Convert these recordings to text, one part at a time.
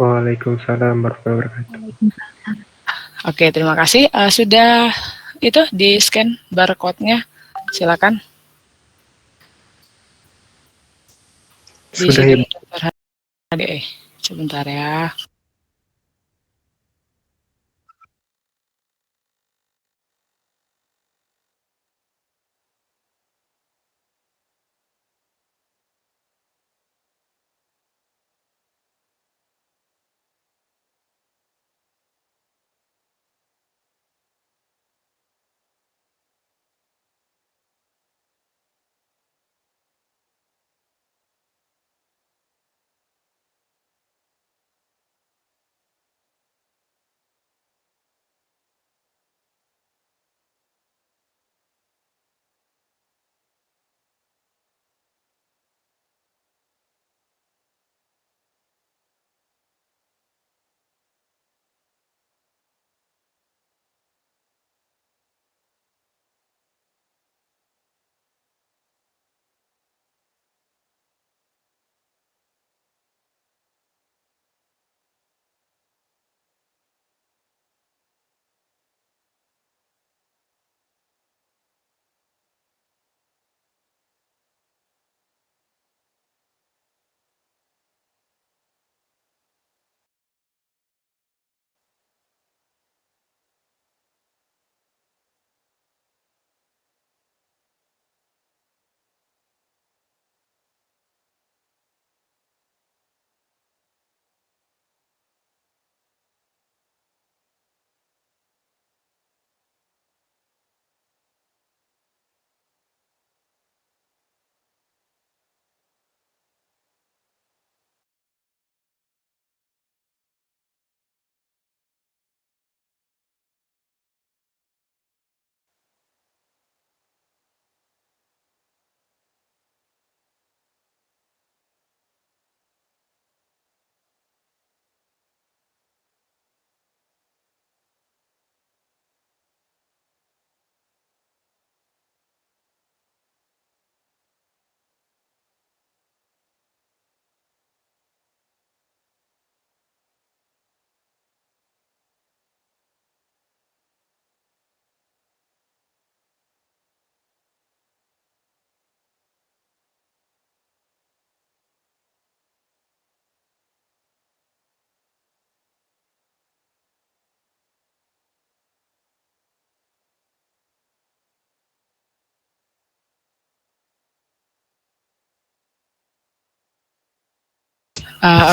Waalaikumsalam warahmatullahi wabarakatuh. Waalaikumsalam. Oke, terima kasih. Sudah itu di-scan barcode-nya. Silakan. Di Sudah sini ya. Dr. Hadi. Sebentar ya.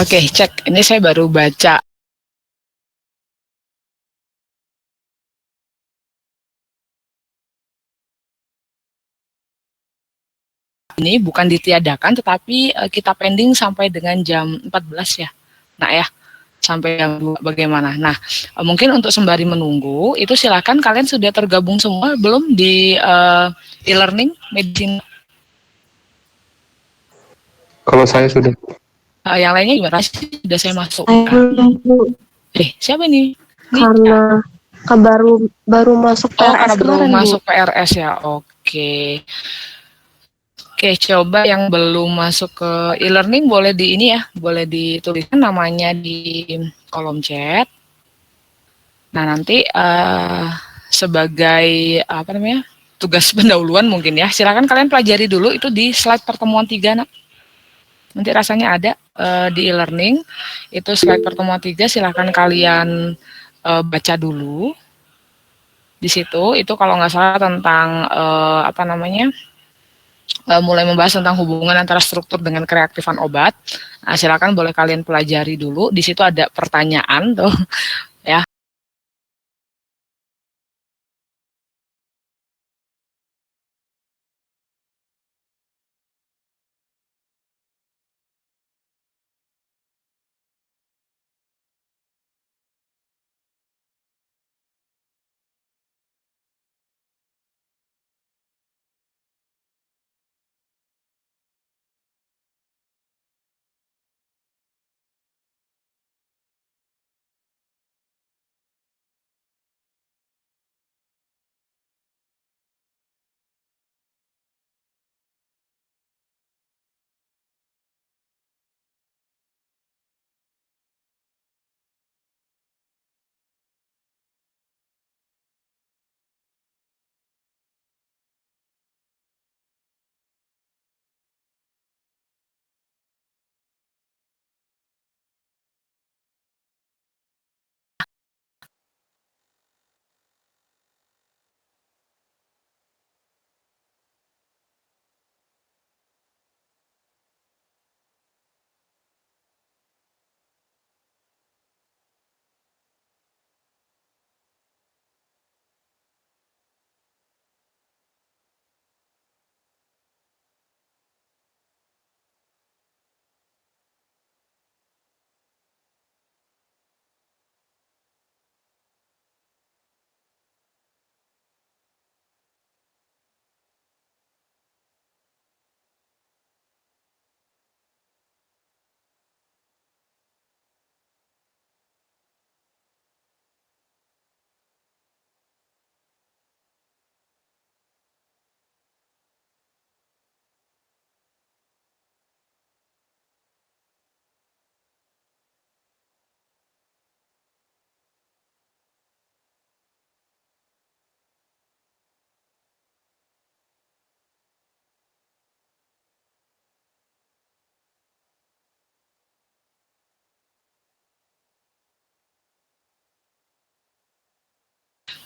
Oke, cek. Ini saya baru baca ini bukan ditiadakan, tetapi kita pending sampai dengan jam 14 ya. Nah ya, sampai jam 2 bagaimana. Nah, mungkin untuk sembari menunggu, itu silakan kalian sudah tergabung semua belum di e-learning medicine? Kalau saya sudah. Yang lainnya gimana? Sudah saya masukkan. Siapa nih? Karena baru masuk PRS karena kemarin, belum Bu. masuk PRS ya. Oke. Oke, coba yang belum masuk ke e-learning boleh di ini ya, boleh dituliskan namanya di kolom chat. Nah, nanti sebagai apa namanya? Tugas pendahuluan mungkin ya. Silakan kalian pelajari dulu itu di slide pertemuan 3, Nak. Nanti rasanya ada di e-learning. Itu slide pertemuan 3, silakan kalian baca dulu. Di situ itu kalau nggak salah tentang apa namanya? Mulai membahas tentang hubungan antara struktur dengan kereaktifan obat. Nah, silakan boleh kalian pelajari dulu. Di situ ada pertanyaan tuh, ya.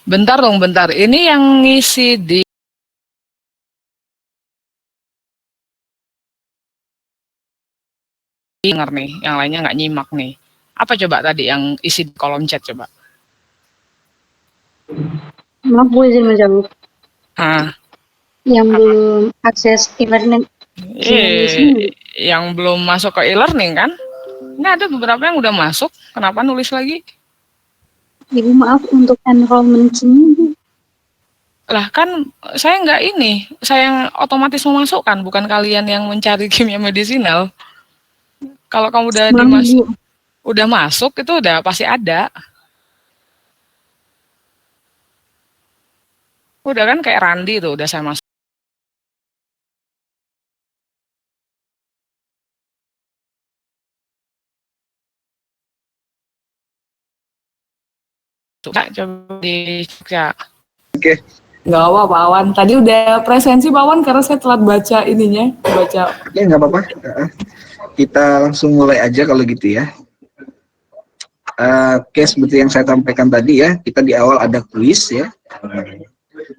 Bentar dong, bentar. Ini yang ngisi di denger nih, yang lainnya nggak nyimak nih. Apa coba tadi yang isi di kolom chat coba? Maaf Bu, izin menjawab. Ah, Yang belum akses e-learning di sini. yang belum masuk ke e-learning kan? Ini ada beberapa yang udah masuk. Kenapa nulis lagi? Ibu maaf untuk enrollment sini Bu. Lah kan saya nggak ini, saya yang otomatis memasukkan, bukan kalian yang mencari kimia medisinal. Kalau kamu Maaf Bu. udah masuk itu udah pasti ada. Udah kan kayak Randi tuh udah saya masuk. Coba dicek ya. Oke. Nggak apa Pak Wan. Tadi udah presensi Pak Wan karena saya telat baca ininya. Oke, nggak apa-apa. Kita langsung mulai aja kalau gitu ya. Oke, seperti yang saya sampaikan tadi ya, kita di awal ada kuis ya.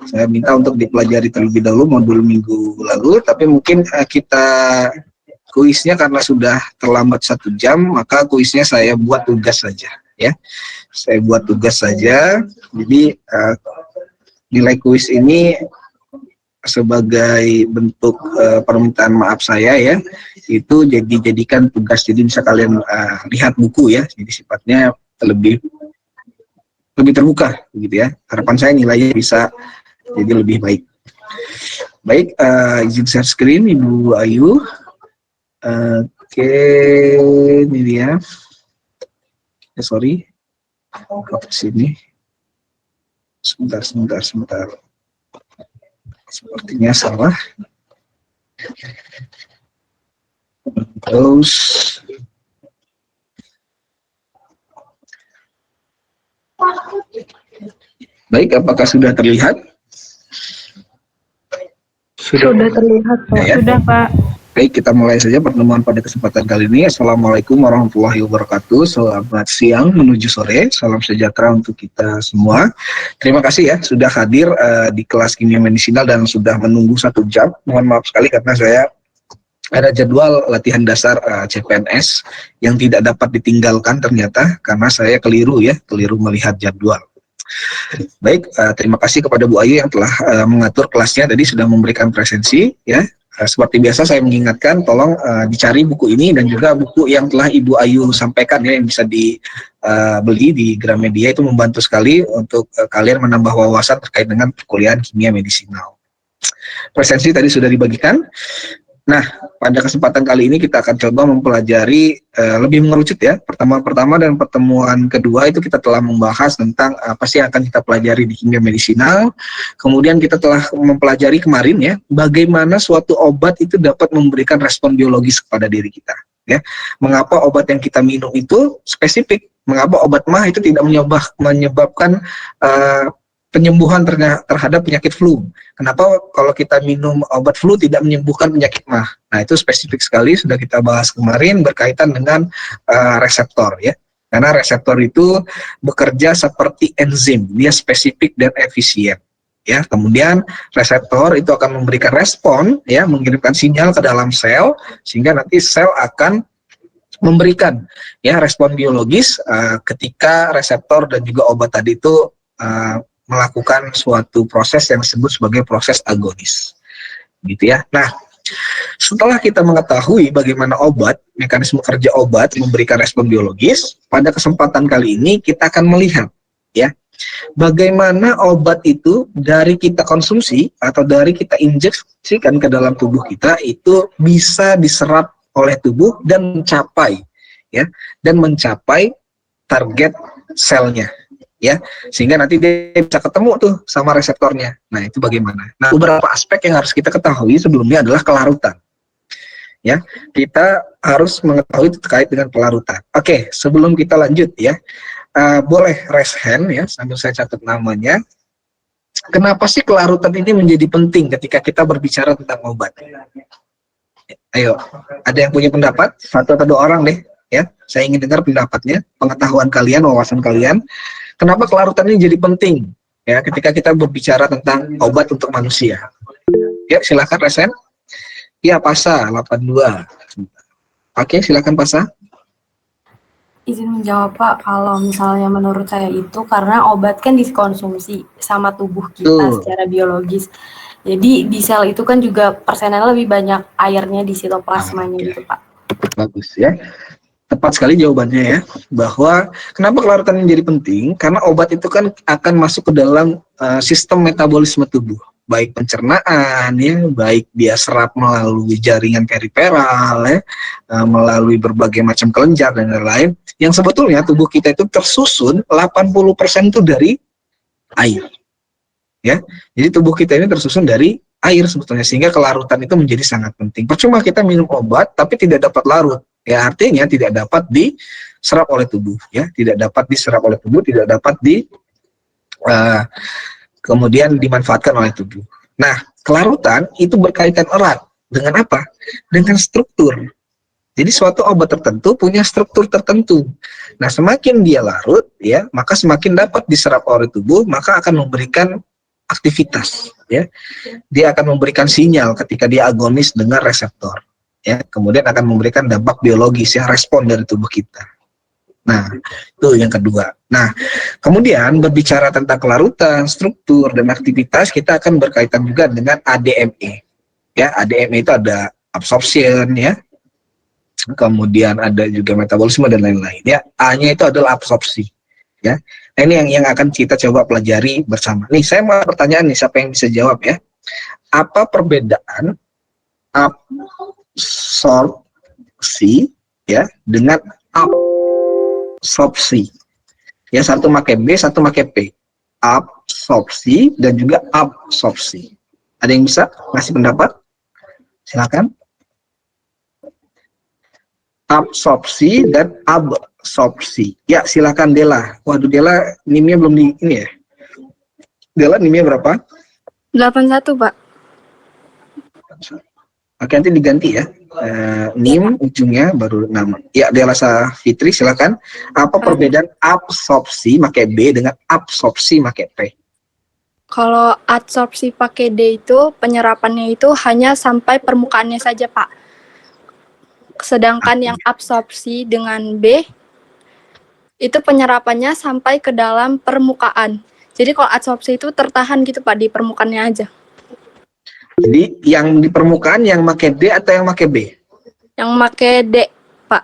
Saya minta untuk dipelajari terlebih dahulu modul minggu lalu, tapi mungkin kita kuisnya karena sudah terlambat 1 jam, maka kuisnya saya buat tugas saja ya. Saya buat tugas saja. Jadi nilai kuis ini sebagai bentuk permintaan maaf saya ya, itu jadikan tugas, jadi bisa kalian lihat buku ya, jadi sifatnya lebih terbuka begitu ya. Harapan saya nilainya bisa jadi lebih baik. Baik, izin share screen Ibu Ayu. Oke, ini dia. Sorry, ke sini. Sebentar. Sepertinya salah. Terus baik, apakah sudah terlihat? Sudah terlihat Pak. Ya. Sudah Pak. Baik, kita mulai saja pertemuan pada kesempatan kali ini. Assalamualaikum warahmatullahi wabarakatuh. Selamat siang menuju sore. Salam sejahtera untuk kita semua. Terima kasih ya sudah hadir di kelas kimia medisinal dan sudah menunggu 1 jam. Mohon maaf sekali karena saya ada jadwal latihan dasar CPNS yang tidak dapat ditinggalkan ternyata karena saya keliru melihat jadwal. Baik, terima kasih kepada Bu Ayu yang telah mengatur kelasnya, tadi sudah memberikan presensi ya. Seperti biasa saya mengingatkan, tolong dicari buku ini dan juga buku yang telah Ibu Ayu sampaikan ya, yang bisa dibeli di Gramedia, itu membantu sekali untuk kalian menambah wawasan terkait dengan perkuliahan kimia medisinal. Presensi tadi sudah dibagikan. Nah, pada kesempatan kali ini kita akan coba mempelajari lebih mengerucut ya. Pertemuan pertama dan pertemuan kedua itu kita telah membahas tentang apa sih yang akan kita pelajari di kimia medisinal. Kemudian kita telah mempelajari kemarin ya, bagaimana suatu obat itu dapat memberikan respon biologis kepada diri kita. Ya, mengapa obat yang kita minum itu spesifik? Mengapa obat MAH itu tidak menyebabkan penyembuhan terhadap penyakit flu? Kenapa kalau kita minum obat flu tidak menyembuhkan penyakit MAH? Nah, itu spesifik sekali, sudah kita bahas kemarin berkaitan dengan reseptor ya. Karena reseptor itu bekerja seperti enzim, dia spesifik dan efisien. Ya, kemudian reseptor itu akan memberikan respon ya, mengirimkan sinyal ke dalam sel sehingga nanti sel akan memberikan ya respon biologis ketika reseptor dan juga obat tadi itu melakukan suatu proses yang disebut sebagai proses agonis, gitu ya. Nah, setelah kita mengetahui bagaimana mekanisme kerja obat memberikan respon biologis, pada kesempatan kali ini kita akan melihat, ya, bagaimana obat itu dari kita konsumsi atau dari kita injeksikan ke dalam tubuh kita itu bisa diserap oleh tubuh dan mencapai target selnya. Ya, sehingga nanti dia bisa ketemu tuh sama reseptornya. Nah, itu bagaimana? Nah, beberapa aspek yang harus kita ketahui sebelumnya adalah kelarutan. Ya, kita harus mengetahui terkait dengan kelarutan. Oke, sebelum kita lanjut ya, boleh raise hand ya, sambil saya catat namanya. Kenapa sih kelarutan ini menjadi penting ketika kita berbicara tentang obat? Ayo, ada yang punya pendapat? 1 atau 2 orang deh, ya. Saya ingin dengar pendapatnya, pengetahuan kalian, wawasan kalian. Kenapa kelarutan ini jadi penting ya ketika kita berbicara tentang obat untuk manusia. Ya, silakan Resen. Ya, Pasa 82. Oke, silakan Pasa. Izin menjawab Pak, kalau misalnya menurut saya itu karena obat kan dikonsumsi sama tubuh kita secara biologis. Jadi di sel itu kan juga persennya lebih banyak airnya di sitoplasmanya gitu Pak. Bagus ya. Tepat sekali jawabannya ya, bahwa kenapa kelarutan menjadi penting, karena obat itu kan akan masuk ke dalam sistem metabolisme tubuh, baik pencernaan ya, baik dia serap melalui jaringan periferal ya, melalui berbagai macam kelenjar dan lain-lain, yang sebetulnya tubuh kita itu tersusun 80% itu dari air. Ya. Jadi tubuh kita ini tersusun dari air sebetulnya, sehingga kelarutan itu menjadi sangat penting. Percuma kita minum obat tapi tidak dapat larut. Ya, artinya tidak dapat diserap oleh tubuh, ya, tidak dapat diserap oleh tubuh, tidak dapat kemudian dimanfaatkan oleh tubuh. Nah, kelarutan itu berkaitan erat dengan apa? Dengan struktur. Jadi suatu obat tertentu punya struktur tertentu. Nah, semakin dia larut, ya, maka semakin dapat diserap oleh tubuh, maka akan memberikan aktivitas, ya. Dia akan memberikan sinyal ketika dia agonis dengan reseptor. Ya, kemudian akan memberikan dampak biologis ya, respon dari tubuh kita. Nah, itu yang kedua. Nah, kemudian berbicara tentang kelarutan, struktur, dan aktivitas, kita akan berkaitan juga dengan ADME. Ya, ADME itu ada absorption ya, kemudian ada juga metabolisme dan lain-lain. Ya, A-nya itu adalah absorpsi. Ya, nah, ini yang akan kita coba pelajari bersama. Nih, saya mau pertanyaan nih, siapa yang bisa jawab ya? Apa perbedaan absorpsi ya dengan absorpsi? Ya, satu pakai B, satu pakai P. Absorpsi dan juga absorpsi. Ada yang bisa ngasih pendapat? Silakan. Absorpsi dan absorpsi. Ya, silakan Dela. Waduh, Dela NIM-nya belum di ini ya. Dela NIM-nya berapa? 81 Pak. Oke, nanti diganti ya. NIM ujungnya baru nama. Ya, Dela Fitri silakan. Apa perbedaan absorpsi pakai B dengan absorpsi pakai P? Kalau absorpsi pakai D itu penyerapannya itu hanya sampai permukaannya saja Pak. Sedangkan yang absorpsi dengan B itu penyerapannya sampai ke dalam permukaan. Jadi kalau absorpsi itu tertahan gitu Pak di permukaannya aja. Jadi yang di permukaan yang pakai D atau yang pakai B? Yang pakai D, Pak.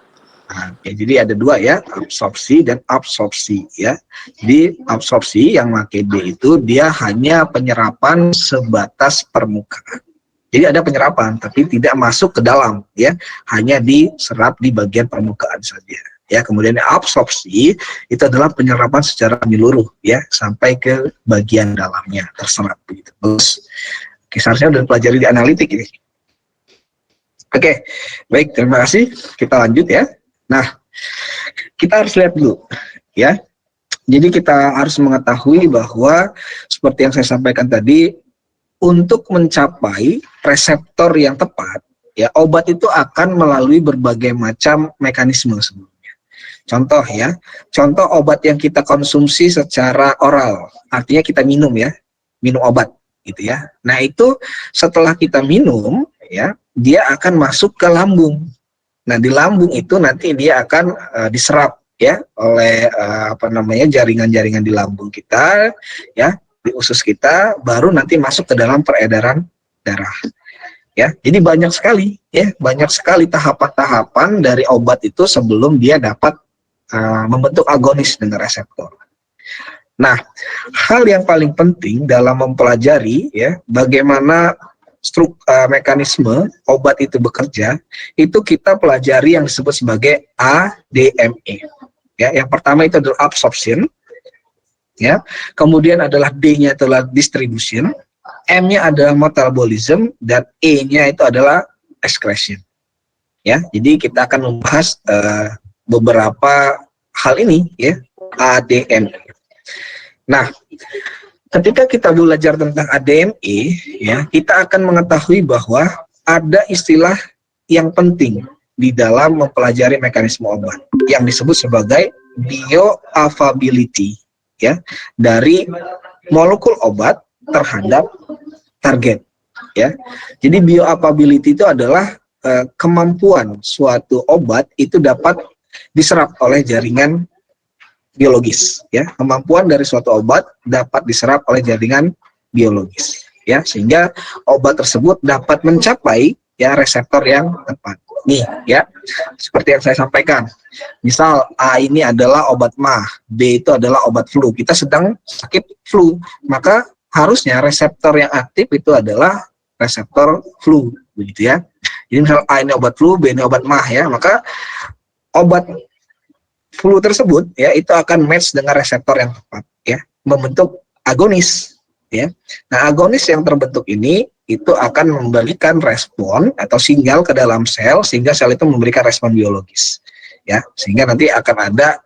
Nah, oke, jadi ada dua ya, absorpsi dan absorpsi ya. Jadi absorpsi yang pakai D itu dia hanya penyerapan sebatas permukaan. Jadi ada penyerapan tapi tidak masuk ke dalam ya, hanya diserap di bagian permukaan saja. Ya, kemudian absorpsi itu adalah penyerapan secara menyeluruh ya, sampai ke bagian dalamnya terserap begitu. Terus seharusnya udah pelajari di analitik ini. Oke, baik, terima kasih. Kita lanjut ya. Nah, kita harus lihat dulu ya. Jadi kita harus mengetahui bahwa seperti yang saya sampaikan tadi, untuk mencapai reseptor yang tepat, ya obat itu akan melalui berbagai macam mekanisme sebelumnya. Contoh ya, contoh obat yang kita konsumsi secara oral, artinya kita minum ya, minum obat. Gitu ya. Nah, itu setelah kita minum ya, dia akan masuk ke lambung. Nah, di lambung itu nanti dia akan diserap ya oleh jaringan-jaringan di lambung kita ya, di usus kita, baru nanti masuk ke dalam peredaran darah. Ya. Jadi banyak sekali ya, banyak sekali tahapan-tahapan dari obat itu sebelum dia dapat membentuk agonis dengan reseptor. Nah, hal yang paling penting dalam mempelajari ya bagaimana mekanisme obat itu bekerja, itu kita pelajari yang disebut sebagai ADME. Ya, yang pertama itu adalah absorption, ya. Kemudian adalah D-nya adalah distribution, M-nya adalah metabolism, dan E-nya itu adalah excretion. Ya, jadi kita akan membahas beberapa hal ini ya, ADME. Nah, ketika kita belajar tentang ADME, ya, kita akan mengetahui bahwa ada istilah yang penting di dalam mempelajari mekanisme obat yang disebut sebagai bioavailability, ya, dari molekul obat terhadap target, ya. Jadi bioavailability itu adalah kemampuan suatu obat itu dapat diserap oleh jaringan biologis, ya. Kemampuan dari suatu obat dapat diserap oleh jaringan biologis, ya, sehingga obat tersebut dapat mencapai ya reseptor yang tepat. Nih, ya, seperti yang saya sampaikan. Misal A ini adalah obat MAH, B itu adalah obat flu. Kita sedang sakit flu, maka harusnya reseptor yang aktif itu adalah reseptor flu, begitu ya. Jadi misal A ini obat flu, B ini obat MAH, ya, maka obat flu tersebut ya itu akan match dengan reseptor yang tepat, ya, membentuk agonis, ya. Nah, agonis yang terbentuk ini itu akan memberikan respon atau sinyal ke dalam sel sehingga sel itu memberikan respon biologis, ya, sehingga nanti akan ada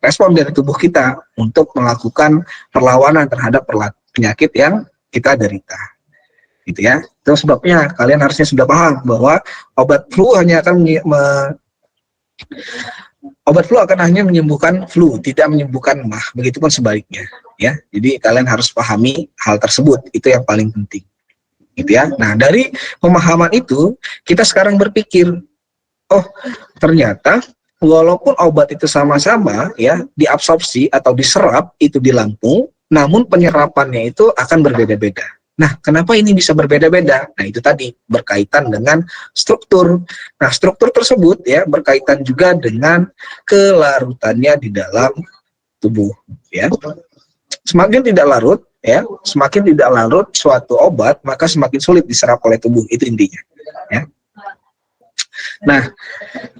respon dari tubuh kita untuk melakukan perlawanan terhadap penyakit yang kita derita, gitu ya. Itu sebabnya kalian harusnya sudah paham bahwa obat flu hanya akan menyembuhkan flu, tidak menyembuhkan MAH, begitupun sebaliknya, ya. Jadi kalian harus pahami hal tersebut, itu yang paling penting, gitu ya. Nah, dari pemahaman itu kita sekarang berpikir, oh ternyata walaupun obat itu sama-sama ya diabsorpsi atau diserap itu di lambung, namun penyerapannya itu akan berbeda-beda. Nah, kenapa ini bisa berbeda-beda? Nah, itu tadi berkaitan dengan struktur. Nah, struktur tersebut ya berkaitan juga dengan kelarutannya di dalam tubuh, ya. Semakin tidak larut, ya, semakin tidak larut suatu obat, maka semakin sulit diserap oleh tubuh. Itu intinya, ya. Nah,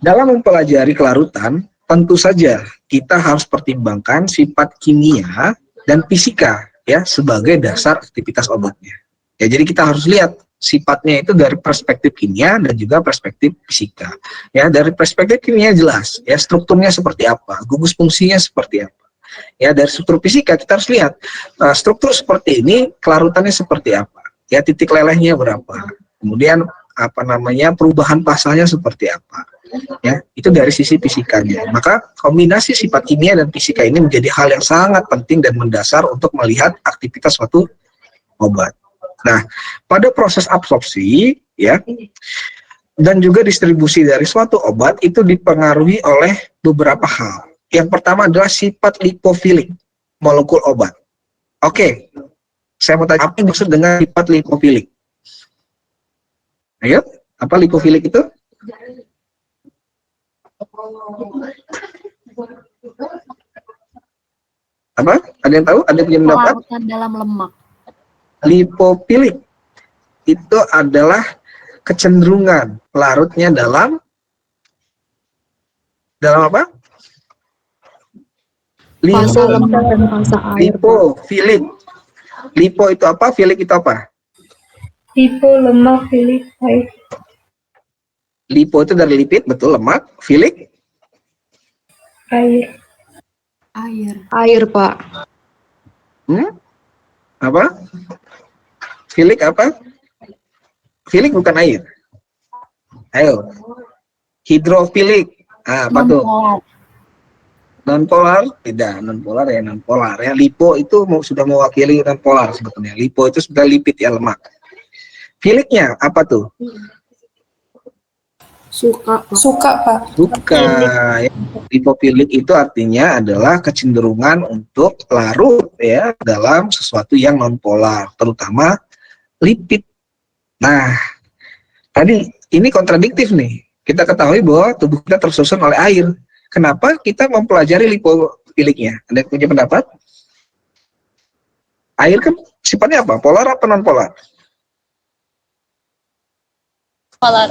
dalam mempelajari kelarutan, tentu saja kita harus pertimbangkan sifat kimia dan fisika, ya, sebagai dasar aktivitas obatnya. Ya, jadi kita harus lihat sifatnya itu dari perspektif kimia dan juga perspektif fisika. Ya, dari perspektif kimia jelas, ya, strukturnya seperti apa, gugus fungsinya seperti apa. Ya, dari struktur fisika kita harus lihat struktur seperti ini kelarutannya seperti apa. Ya, titik lelehnya berapa. Kemudian perubahan pasalnya seperti apa. Ya, itu dari sisi fisikanya. Maka kombinasi sifat kimia dan fisika ini menjadi hal yang sangat penting dan mendasar untuk melihat aktivitas suatu obat. Nah, pada proses absorpsi, ya, dan juga distribusi dari suatu obat itu dipengaruhi oleh beberapa hal. Yang pertama adalah sifat lipofilik molekul obat. Oke, saya mau tanya apa yang dimaksud dengan sifat lipofilik? Ayo, apa lipofilik itu? Apa? Ada yang tahu? Ada yang punya pendapat? Larutkan dalam lemak. Lipofilik itu adalah kecenderungan larutnya dalam apa? Fase lemak dan fase air. Lipofilik. Lipo itu apa? Filik itu apa? Lipo, lemak, filik, air. Lipo itu dari lipid, betul, lemak. Filik? Air. Air, Pak. Apa? Filik apa? Filik bukan air. Ayo. Hidrofilik. Apa tuh? Non-polar? Tidak, non-polar ya non-polar. Ya, lipo itu sudah mewakili non-polar sebetulnya. Lipo itu sudah lipid ya, lemak. Filiknya apa tuh? Suka, Pak. Suka. Ya. Lipofilik itu artinya adalah kecenderungan untuk larut ya dalam sesuatu yang non-polar, terutama lipid. Nah, tadi ini kontradiktif nih. Kita ketahui bahwa tubuh kita tersusun oleh air. Kenapa kita mempelajari lipofiliknya? Ada yang punya pendapat? Air kan sifatnya apa? Polar apa non-polar? Polar,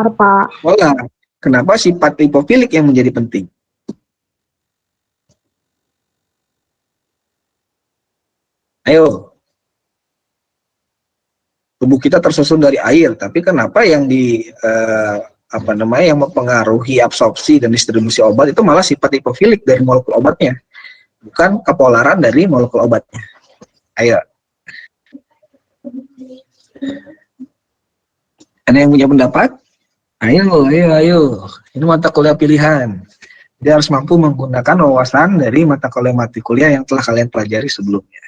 Pak. Polar. Kenapa sifat lipofilik yang menjadi penting? Ayo. Tubuh kita tersusun dari air, tapi kenapa yang yang mempengaruhi absorpsi dan distribusi obat itu malah sifat lipofilik dari molekul obatnya, bukan kepolaran dari molekul obatnya. Ayo. Ada yang punya pendapat? Ayo. Ini mata kuliah pilihan. Dia harus mampu menggunakan wawasan dari mata kuliah yang telah kalian pelajari sebelumnya.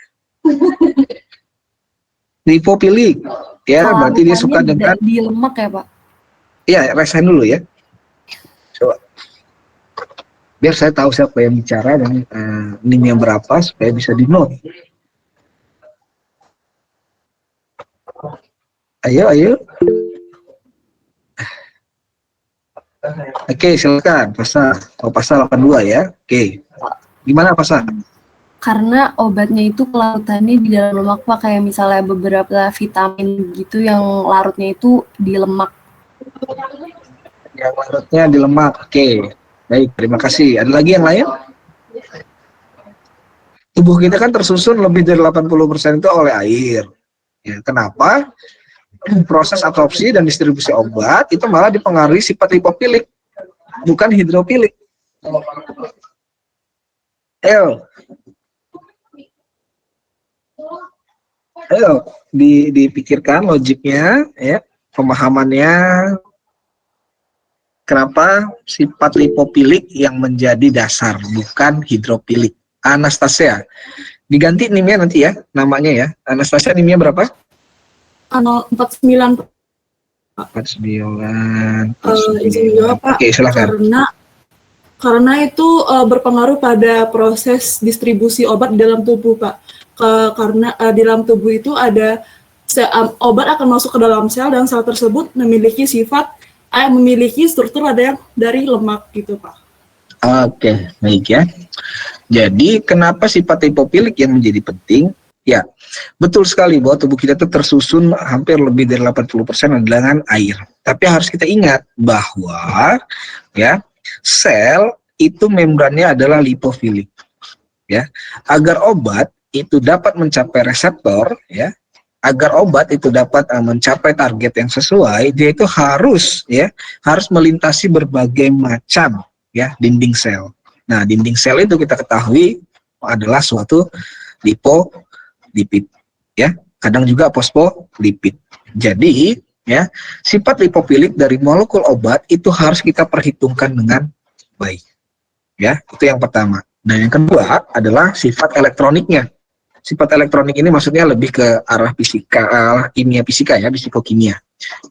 Lipofilik. Ya, berarti dia suka dengan di lemak ya, Pak? Iya, resign dulu ya. Coba. Biar saya tahu siapa yang bicara dan NIM yang berapa supaya bisa di-note. Ayo. Oke, silakan pasal. Oh, pasal 82 ya. Oke. Gimana pasal? Karena obatnya itu larutannya di dalam lemak, Pak, kayak misalnya beberapa vitamin gitu yang larutnya itu di lemak. Yang larutnya di lemak. Oke. Baik, terima kasih. Ada lagi yang lain? Tubuh kita kan tersusun lebih dari 80% itu oleh air. Ya, kenapa? Proses absorpsi dan distribusi obat itu malah dipengaruhi sifat lipofilik, bukan hidrofilik. Ayo, dipikirkan logiknya, ya, pemahamannya. Kenapa sifat lipofilik yang menjadi dasar, bukan hidrofilik? Anastasia, diganti NIM-nya nanti ya, namanya ya. Anastasia NIM-nya berapa? 49. 49. Izin jawab, Pak. Oke, silakan. Karena itu berpengaruh pada proses distribusi obat di dalam tubuh, Pak. Karena di dalam tubuh itu ada obat akan masuk ke dalam sel dan sel tersebut memiliki struktur ada yang dari lemak gitu, Pak. Oke, baik ya. Jadi kenapa sifat lipofilik yang menjadi penting? Ya, betul sekali bahwa tubuh kita itu tersusun hampir lebih dari 80% dengan air. Tapi harus kita ingat bahwa ya, sel itu membrannya adalah lipofilik. Ya, agar obat itu dapat mencapai reseptor, ya, agar obat itu dapat mencapai target yang sesuai, dia itu harus melintasi berbagai macam ya dinding sel. Nah, dinding sel itu kita ketahui adalah suatu lipid ya, kadang juga fosfolipid. Jadi ya, sifat lipofilik dari molekul obat itu harus kita perhitungkan dengan baik. Ya, itu yang pertama. Dan yang kedua adalah sifat elektroniknya. Sifat elektronik ini maksudnya lebih ke arah kimia fisika ya, psikokimia.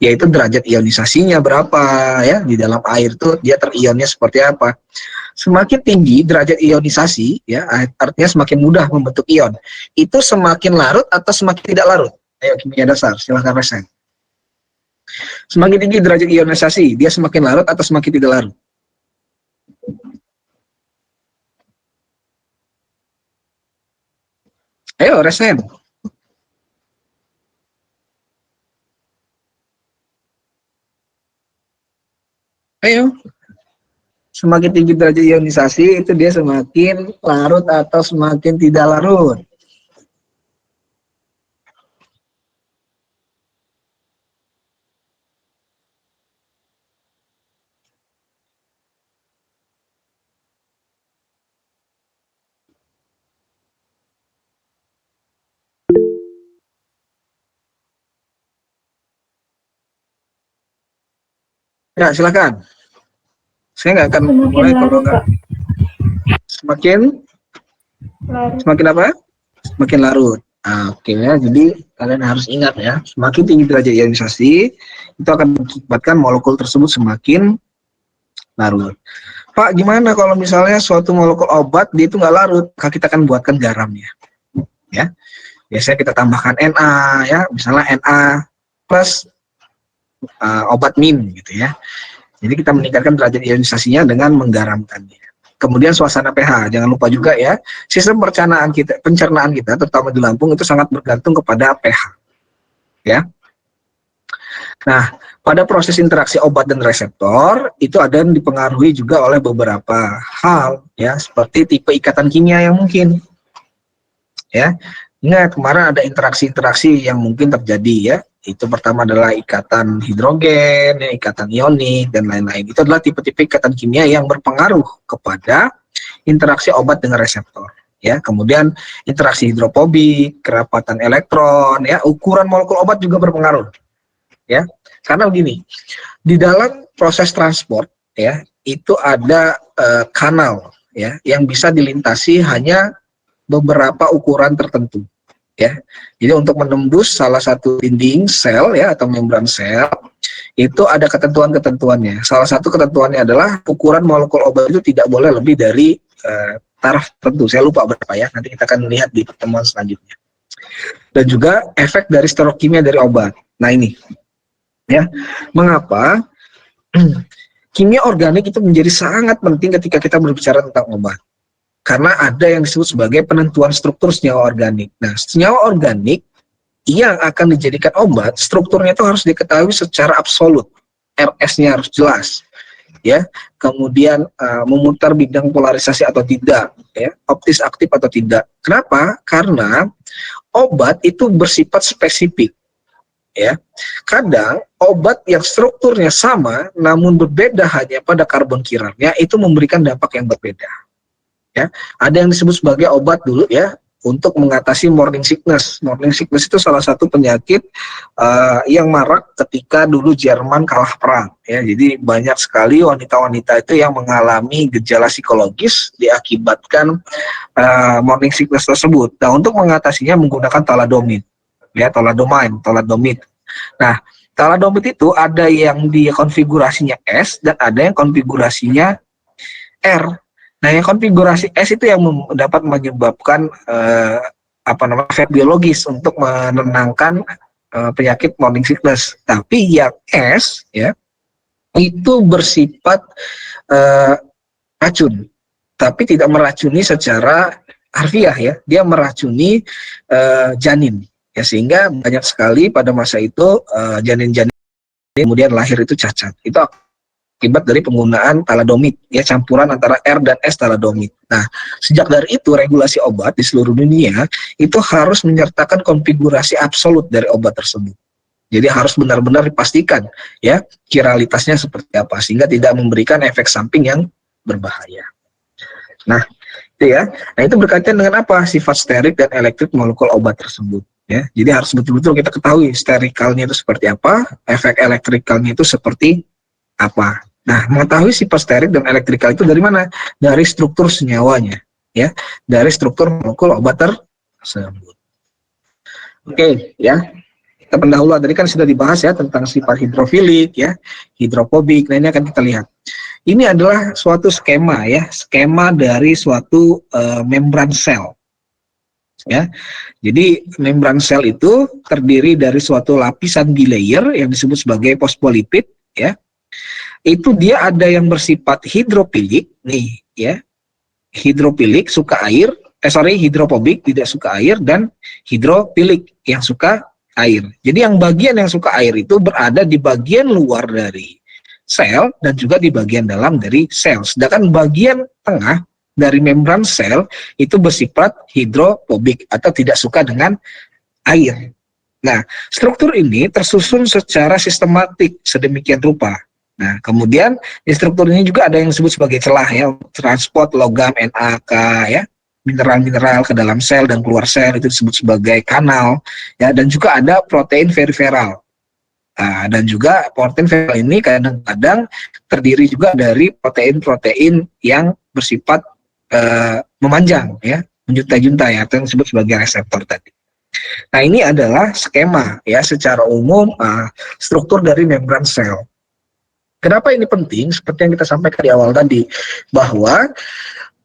Yaitu derajat ionisasinya berapa ya, di dalam air tuh dia terionnya seperti apa. Semakin tinggi derajat ionisasi ya, artinya semakin mudah membentuk ion. Itu semakin larut atau semakin tidak larut? Ayo kimia dasar, silahkan resen. Semakin tinggi derajat ionisasi, dia semakin larut atau semakin tidak larut? Ayo resen. Ayo. Semakin tinggi derajat ionisasi itu dia semakin larut atau semakin tidak larut? Ya, silakan. Saya nggak akan mulai kalau nggak semakin apa? Semakin larut. Nah, oke ya. Jadi kalian harus ingat ya, semakin tinggi derajat ionisasi itu akan mengakibatkan molekul tersebut semakin larut. Pak, gimana kalau misalnya suatu molekul obat dia itu nggak larut? Maka kita akan buatkan garamnya. Ya, biasanya kita tambahkan Na ya, misalnya Na plus obat min gitu ya. Jadi kita meningkatkan derajat ionisasinya dengan menggaramkannya. Kemudian suasana pH, jangan lupa juga ya, sistem pencernaan kita, terutama di lambung itu sangat bergantung kepada pH. Ya. Nah, pada proses interaksi obat dan reseptor itu ada yang dipengaruhi juga oleh beberapa hal, ya, seperti tipe ikatan kimia yang mungkin. Ya, ingat kemarin ada interaksi-interaksi yang mungkin terjadi ya. Itu pertama adalah ikatan hidrogen, ya, ikatan ionik, dan lain-lain. Itu adalah tipe-tipe ikatan kimia yang berpengaruh kepada interaksi obat dengan reseptor. Ya, kemudian interaksi hidrofobik, kerapatan elektron, ya, ukuran molekul obat juga berpengaruh. Ya, karena begini, di dalam proses transport, ya, itu ada kanal, ya, yang bisa dilintasi hanya beberapa ukuran tertentu. ya. Jadi untuk menembus salah satu dinding sel ya atau membran sel itu ada ketentuan-ketentuannya. Salah satu ketentuannya adalah ukuran molekul obat itu tidak boleh lebih dari taraf tertentu. Saya lupa berapa ya. Nanti kita akan lihat di pertemuan selanjutnya. Dan juga efek dari sterokimia dari obat. Nah ini ya, mengapa kimia organik itu menjadi sangat penting ketika kita berbicara tentang obat. Karena ada yang disebut sebagai penentuan struktur senyawa organik. Nah, senyawa organik yang akan dijadikan obat, strukturnya itu harus diketahui secara absolut. RS-nya harus jelas. Ya, kemudian memutar bidang polarisasi atau tidak, ya, optis aktif atau tidak. Kenapa? Karena obat itu bersifat spesifik. Ya, kadang obat yang strukturnya sama namun berbeda hanya pada karbon kirarnya itu memberikan dampak yang berbeda. Ya, ada yang disebut sebagai obat dulu ya untuk mengatasi morning sickness. Morning sickness itu salah satu penyakit yang marak ketika dulu Jerman kalah perang. Ya, jadi banyak sekali wanita-wanita itu yang mengalami gejala psikologis diakibatkan morning sickness tersebut. Nah, untuk mengatasinya menggunakan thalidomid, ya thalidomid. Nah, thalidomid itu ada yang dia konfigurasinya S dan ada yang konfigurasinya R. Nah, yang konfigurasi S itu yang dapat menyebabkan efek biologis untuk menenangkan penyakit morning sickness. Tapi yang S ya itu bersifat racun, tapi tidak meracuni secara harfiah ya. Dia meracuni janin ya, sehingga banyak sekali pada masa itu janin-janin kemudian lahir itu cacat. Itu akibat dari penggunaan thalidomid, ya, campuran antara R dan S thalidomid. Nah, sejak dari itu regulasi obat di seluruh dunia itu harus menyertakan konfigurasi absolut dari obat tersebut. Jadi harus benar-benar dipastikan ya kiralitasnya seperti apa sehingga tidak memberikan efek samping yang berbahaya. Nah, itu ya. Nah, itu berkaitan dengan apa? Sifat sterik dan elektrik molekul obat tersebut. Ya, jadi harus betul-betul kita ketahui sterikalnya itu seperti apa, efek elektrikalnya itu seperti apa. Nah, mengetahui sifat sterik dan elektrikal itu dari mana? Dari struktur senyawanya, ya, dari struktur molekul obat tersebut. Oke, ya. Kita pendahuluan tadi kan sudah dibahas ya tentang sifat hidrofilik, ya, hidrofobik. Nah, ini akan kita lihat. Ini adalah suatu skema, ya, skema dari suatu membran sel. Ya, jadi membran sel itu terdiri dari suatu lapisan bilayer yang disebut sebagai fosfolipid, ya. Itu dia ada yang bersifat hidrofilik nih ya, hidrofilik suka air, hidrofobik tidak suka air, dan hidrofilik yang suka air. Jadi yang bagian yang suka air itu berada di bagian luar dari sel dan juga di bagian dalam dari sel, sedangkan bagian tengah dari membran sel itu bersifat hidrofobik atau tidak suka dengan air. Nah, struktur ini tersusun secara sistematik sedemikian rupa. Nah, kemudian di struktur ini juga ada yang disebut sebagai celah ya, transport logam NaK ya, mineral-mineral ke dalam sel dan keluar sel itu disebut sebagai kanal ya, dan juga ada protein periferal. Nah, dan juga protein periferal ini kadang-kadang terdiri juga dari protein-protein yang bersifat memanjang ya, menjuntai-juntai atau yang disebut sebagai reseptor tadi. Nah, ini adalah skema ya secara umum struktur dari membran sel. Kenapa ini penting? Seperti yang kita sampaikan di awal tadi, bahwa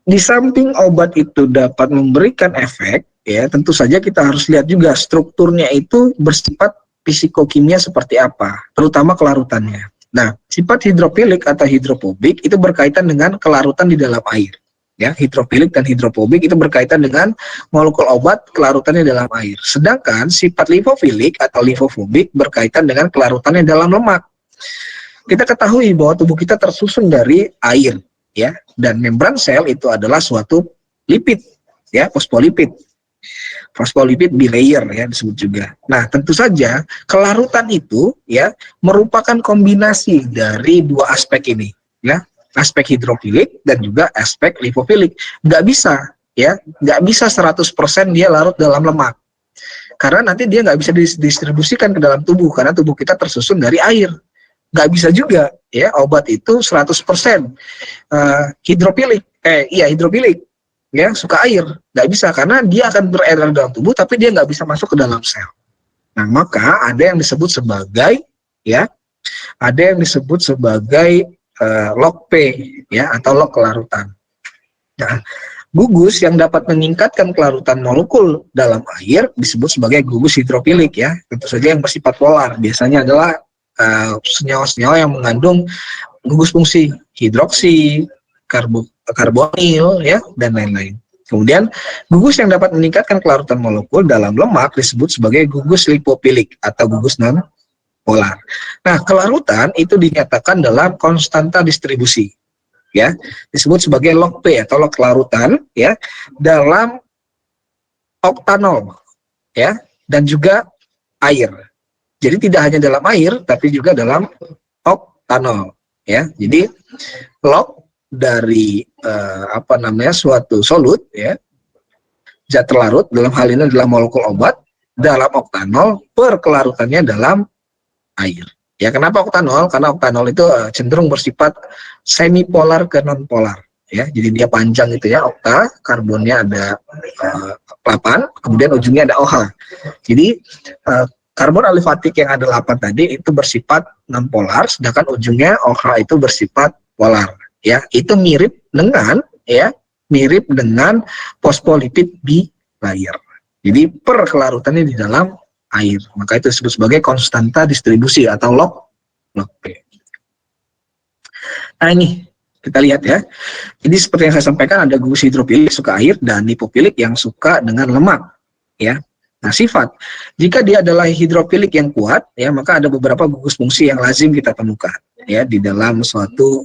di samping obat itu dapat memberikan efek, ya tentu saja kita harus lihat juga strukturnya itu bersifat fisikokimia seperti apa, terutama kelarutannya. Nah, sifat hidrofilik atau hidrofobik itu berkaitan dengan kelarutan di dalam air. Ya, hidrofilik dan hidrofobik itu berkaitan dengan molekul obat kelarutannya dalam air. Sedangkan sifat lipofilik atau lipofobik berkaitan dengan kelarutannya dalam lemak. Kita ketahui bahwa tubuh kita tersusun dari air, ya, dan membran sel itu adalah suatu lipid, ya, fosfolipid bilayer ya disebut juga. Nah, tentu saja kelarutan itu ya merupakan kombinasi dari dua aspek ini, ya, aspek hidrofilik dan juga aspek lipofilik. Nggak bisa, ya, nggak bisa 100% dia larut dalam lemak, karena nanti dia nggak bisa didistribusikan ke dalam tubuh karena tubuh kita tersusun dari air. Nggak bisa juga ya obat itu 100% hidrofilik. ya suka air, nggak bisa karena dia akan beredar dalam tubuh tapi dia nggak bisa masuk ke dalam sel. Nah, maka ada yang disebut sebagai ya, ada yang disebut sebagai log P ya atau log kelarutan. Nah, gugus yang dapat meningkatkan kelarutan molekul dalam air disebut sebagai gugus hidrofilik ya. Tentu saja yang bersifat polar. Biasanya adalah senyawa-senyawa yang mengandung gugus fungsi hidroksi, karbonil ya dan lain-lain. Kemudian gugus yang dapat meningkatkan kelarutan molekul dalam lemak disebut sebagai gugus lipofilik atau gugus non polar. Nah, kelarutan itu dinyatakan dalam konstanta distribusi ya, disebut sebagai log P atau log kelarutan ya dalam oktanol ya dan juga air. Jadi tidak hanya dalam air tapi juga dalam oktanol ya. Jadi log dari suatu solut ya, zat terlarut, dalam hal ini adalah molekul obat, dalam oktanol per kelarutannya dalam air. Ya, kenapa oktanol? Karena oktanol itu cenderung bersifat semipolar ke nonpolar ya. Jadi dia panjang itu ya, okta, karbonnya ada 8, kemudian ujungnya ada OH. Jadi karbon alifatik yang ada 8 tadi itu bersifat nonpolar, sedangkan ujungnya OH itu bersifat polar. Ya, itu mirip dengan fosfolipid bilayer. Jadi per kelarutannya di dalam air. Maka itu disebut sebagai konstanta distribusi atau log P. Nah, ini kita lihat ya. Jadi seperti yang saya sampaikan ada gugus hidrofilik suka air dan lipofilik yang suka dengan lemak ya. Nah, sifat jika dia adalah hidrofilik yang kuat ya, maka ada beberapa gugus fungsi yang lazim kita temukan ya di dalam suatu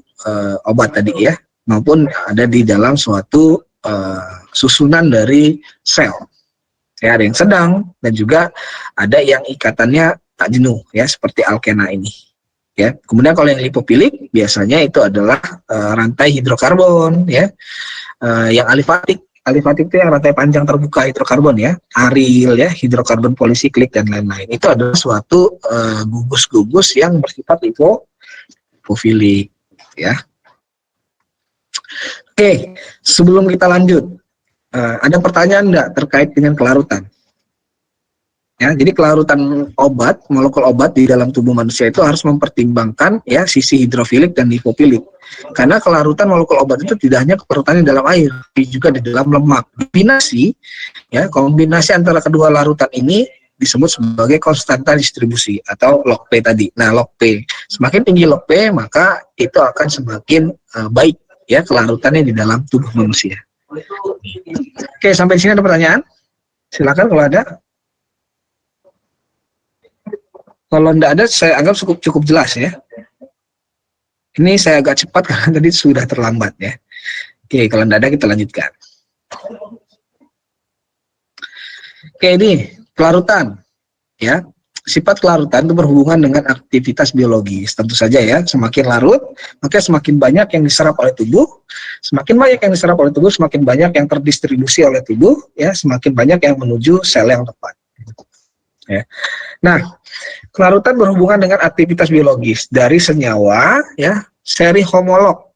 obat tadi ya, maupun ada di dalam suatu susunan dari sel. Ya, ada yang sedang dan juga ada yang ikatannya tak jenuh ya, seperti alkena ini. Ya, kemudian kalau yang lipofilik biasanya itu adalah rantai hidrokarbon ya, yang alifatik. Alifatik itu yang rantai panjang terbuka hidrokarbon ya, aril ya, hidrokarbon polisiklik dan lain-lain. Itu adalah suatu gugus-gugus yang bersifat lipofilik ya. Oke, sebelum kita lanjut, ada pertanyaan enggak terkait dengan kelarutan? Ya, jadi kelarutan obat, molekul obat di dalam tubuh manusia itu harus mempertimbangkan ya sisi hidrofilik dan lipofilik. Karena kelarutan molekul obat itu tidak hanya kelarutannya dalam air, tapi juga di dalam lemak. Kombinasi antara kedua larutan ini disebut sebagai konstanta distribusi atau log P tadi. Nah, log P semakin tinggi log P, maka itu akan semakin baik ya kelarutannya di dalam tubuh manusia. Oke, sampai di sini ada pertanyaan? Silakan kalau ada. Kalau tidak ada, saya anggap cukup jelas ya. Ini saya agak cepat karena tadi sudah terlambat ya. Oke, kalau tidak ada kita lanjutkan. Oke, ini kelarutan ya. Sifat kelarutan itu berhubungan dengan aktivitas biologis. Tentu saja ya, semakin larut, maka semakin banyak yang diserap oleh tubuh. Semakin banyak yang diserap oleh tubuh, semakin banyak yang terdistribusi oleh tubuh, ya, semakin banyak yang menuju sel yang tepat. Ya. Nah, kelarutan berhubungan dengan aktivitas biologis dari senyawa, ya, seri homolog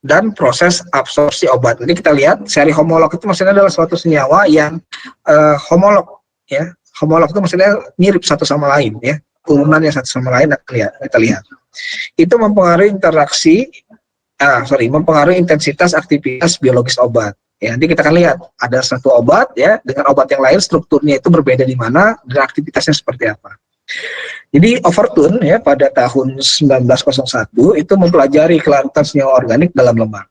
dan proses absorpsi obat. Jadi kita lihat seri homolog itu maksudnya adalah suatu senyawa yang homolog, ya. Homolog itu maksudnya mirip satu sama lain, ya. Turunannya satu sama lain kita lihat. Itu mempengaruhi mempengaruhi intensitas aktivitas biologis obat. Ya, nanti kita akan lihat ada satu obat ya dengan obat yang lain strukturnya itu berbeda di mana dan aktivitasnya seperti apa. Jadi Overton ya pada tahun 1901 itu mempelajari kelarutan senyawa organik dalam lemak.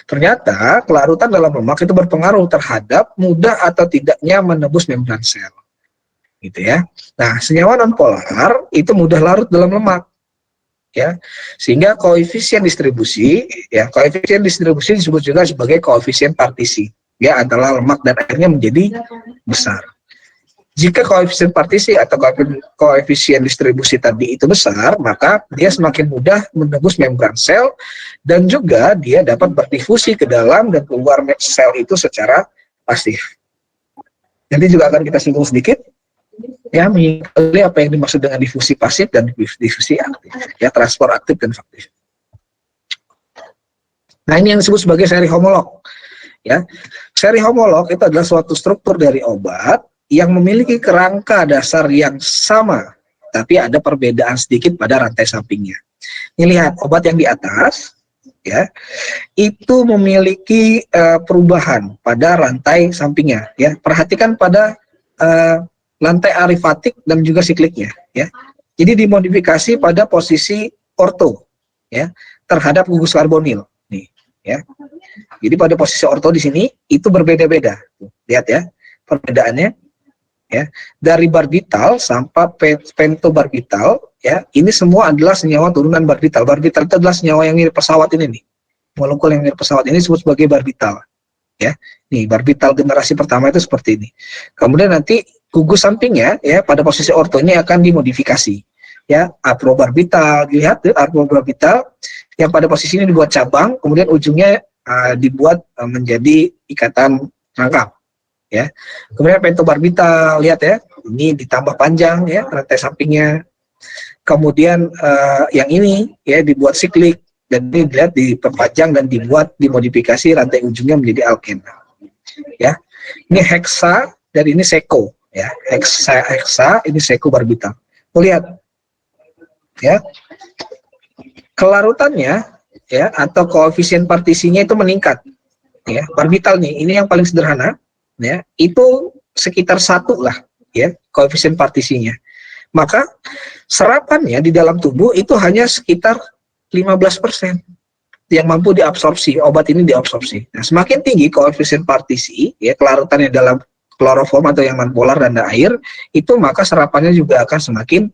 Ternyata kelarutan dalam lemak itu berpengaruh terhadap mudah atau tidaknya menembus membran sel. Gitu ya. Nah, senyawa nonpolar itu mudah larut dalam lemak. Ya, sehingga koefisien distribusi disebut juga sebagai koefisien partisi ya antara lemak dan airnya menjadi besar. Jika koefisien partisi atau koefisien distribusi tadi itu besar, maka dia semakin mudah menembus membran sel dan juga dia dapat berdifusi ke dalam dan keluar sel itu secara pasif. Nanti juga akan kita singgung sedikit ya, mengikuti apa yang dimaksud dengan difusi pasif dan difusi aktif, ya, transport aktif dan aktif. Nah, ini yang disebut sebagai seri homolog. ya. Seri homolog itu adalah suatu struktur dari obat yang memiliki kerangka dasar yang sama, tapi ada perbedaan sedikit pada rantai sampingnya. Ini lihat obat yang di atas, ya, itu memiliki perubahan pada rantai sampingnya. Ya, perhatikan pada lantai arifatik dan juga sikliknya. Ya, jadi dimodifikasi pada posisi orto, ya, terhadap gugus karbonil. Nih, ya. Jadi pada posisi orto di sini itu berbeda-beda. Lihat ya perbedaannya. Ya, dari barbital sampai pentobarbital, ya, ini semua adalah senyawa turunan barbital. Barbital itu adalah senyawa yang mirip pesawat ini nih. Molekul yang mirip pesawat ini disebut sebagai barbital. Ya, nih barbital generasi pertama itu seperti ini. Kemudian nanti gugus sampingnya, ya, pada posisi orto ini akan dimodifikasi. Ya, aprobarbital, dilihat tuh aprobarbital yang pada posisi ini dibuat cabang, kemudian ujungnya dibuat menjadi ikatan rangkap. Ya, kemudian pentobarbital, lihat ya, ini ditambah panjang ya rantai sampingnya. Kemudian yang ini ya dibuat siklik dan ini dilihat diperpanjang dan dibuat dimodifikasi rantai ujungnya menjadi alken. Ya, ini heksa dan ini seko ya, heksa ini seko barbital. Lihat ya, kelarutannya ya atau koefisien partisinya itu meningkat. Ya, barbital nih, ini yang paling sederhana. Ya, itu sekitar 1 lah ya koefisien partisinya. Maka serapannya di dalam tubuh itu hanya sekitar 15% yang mampu diabsorpsi, obat ini diabsorpsi. Nah, semakin tinggi koefisien partisi, ya kelarutannya dalam kloroform atau yang nonpolar dan air, itu maka serapannya juga akan semakin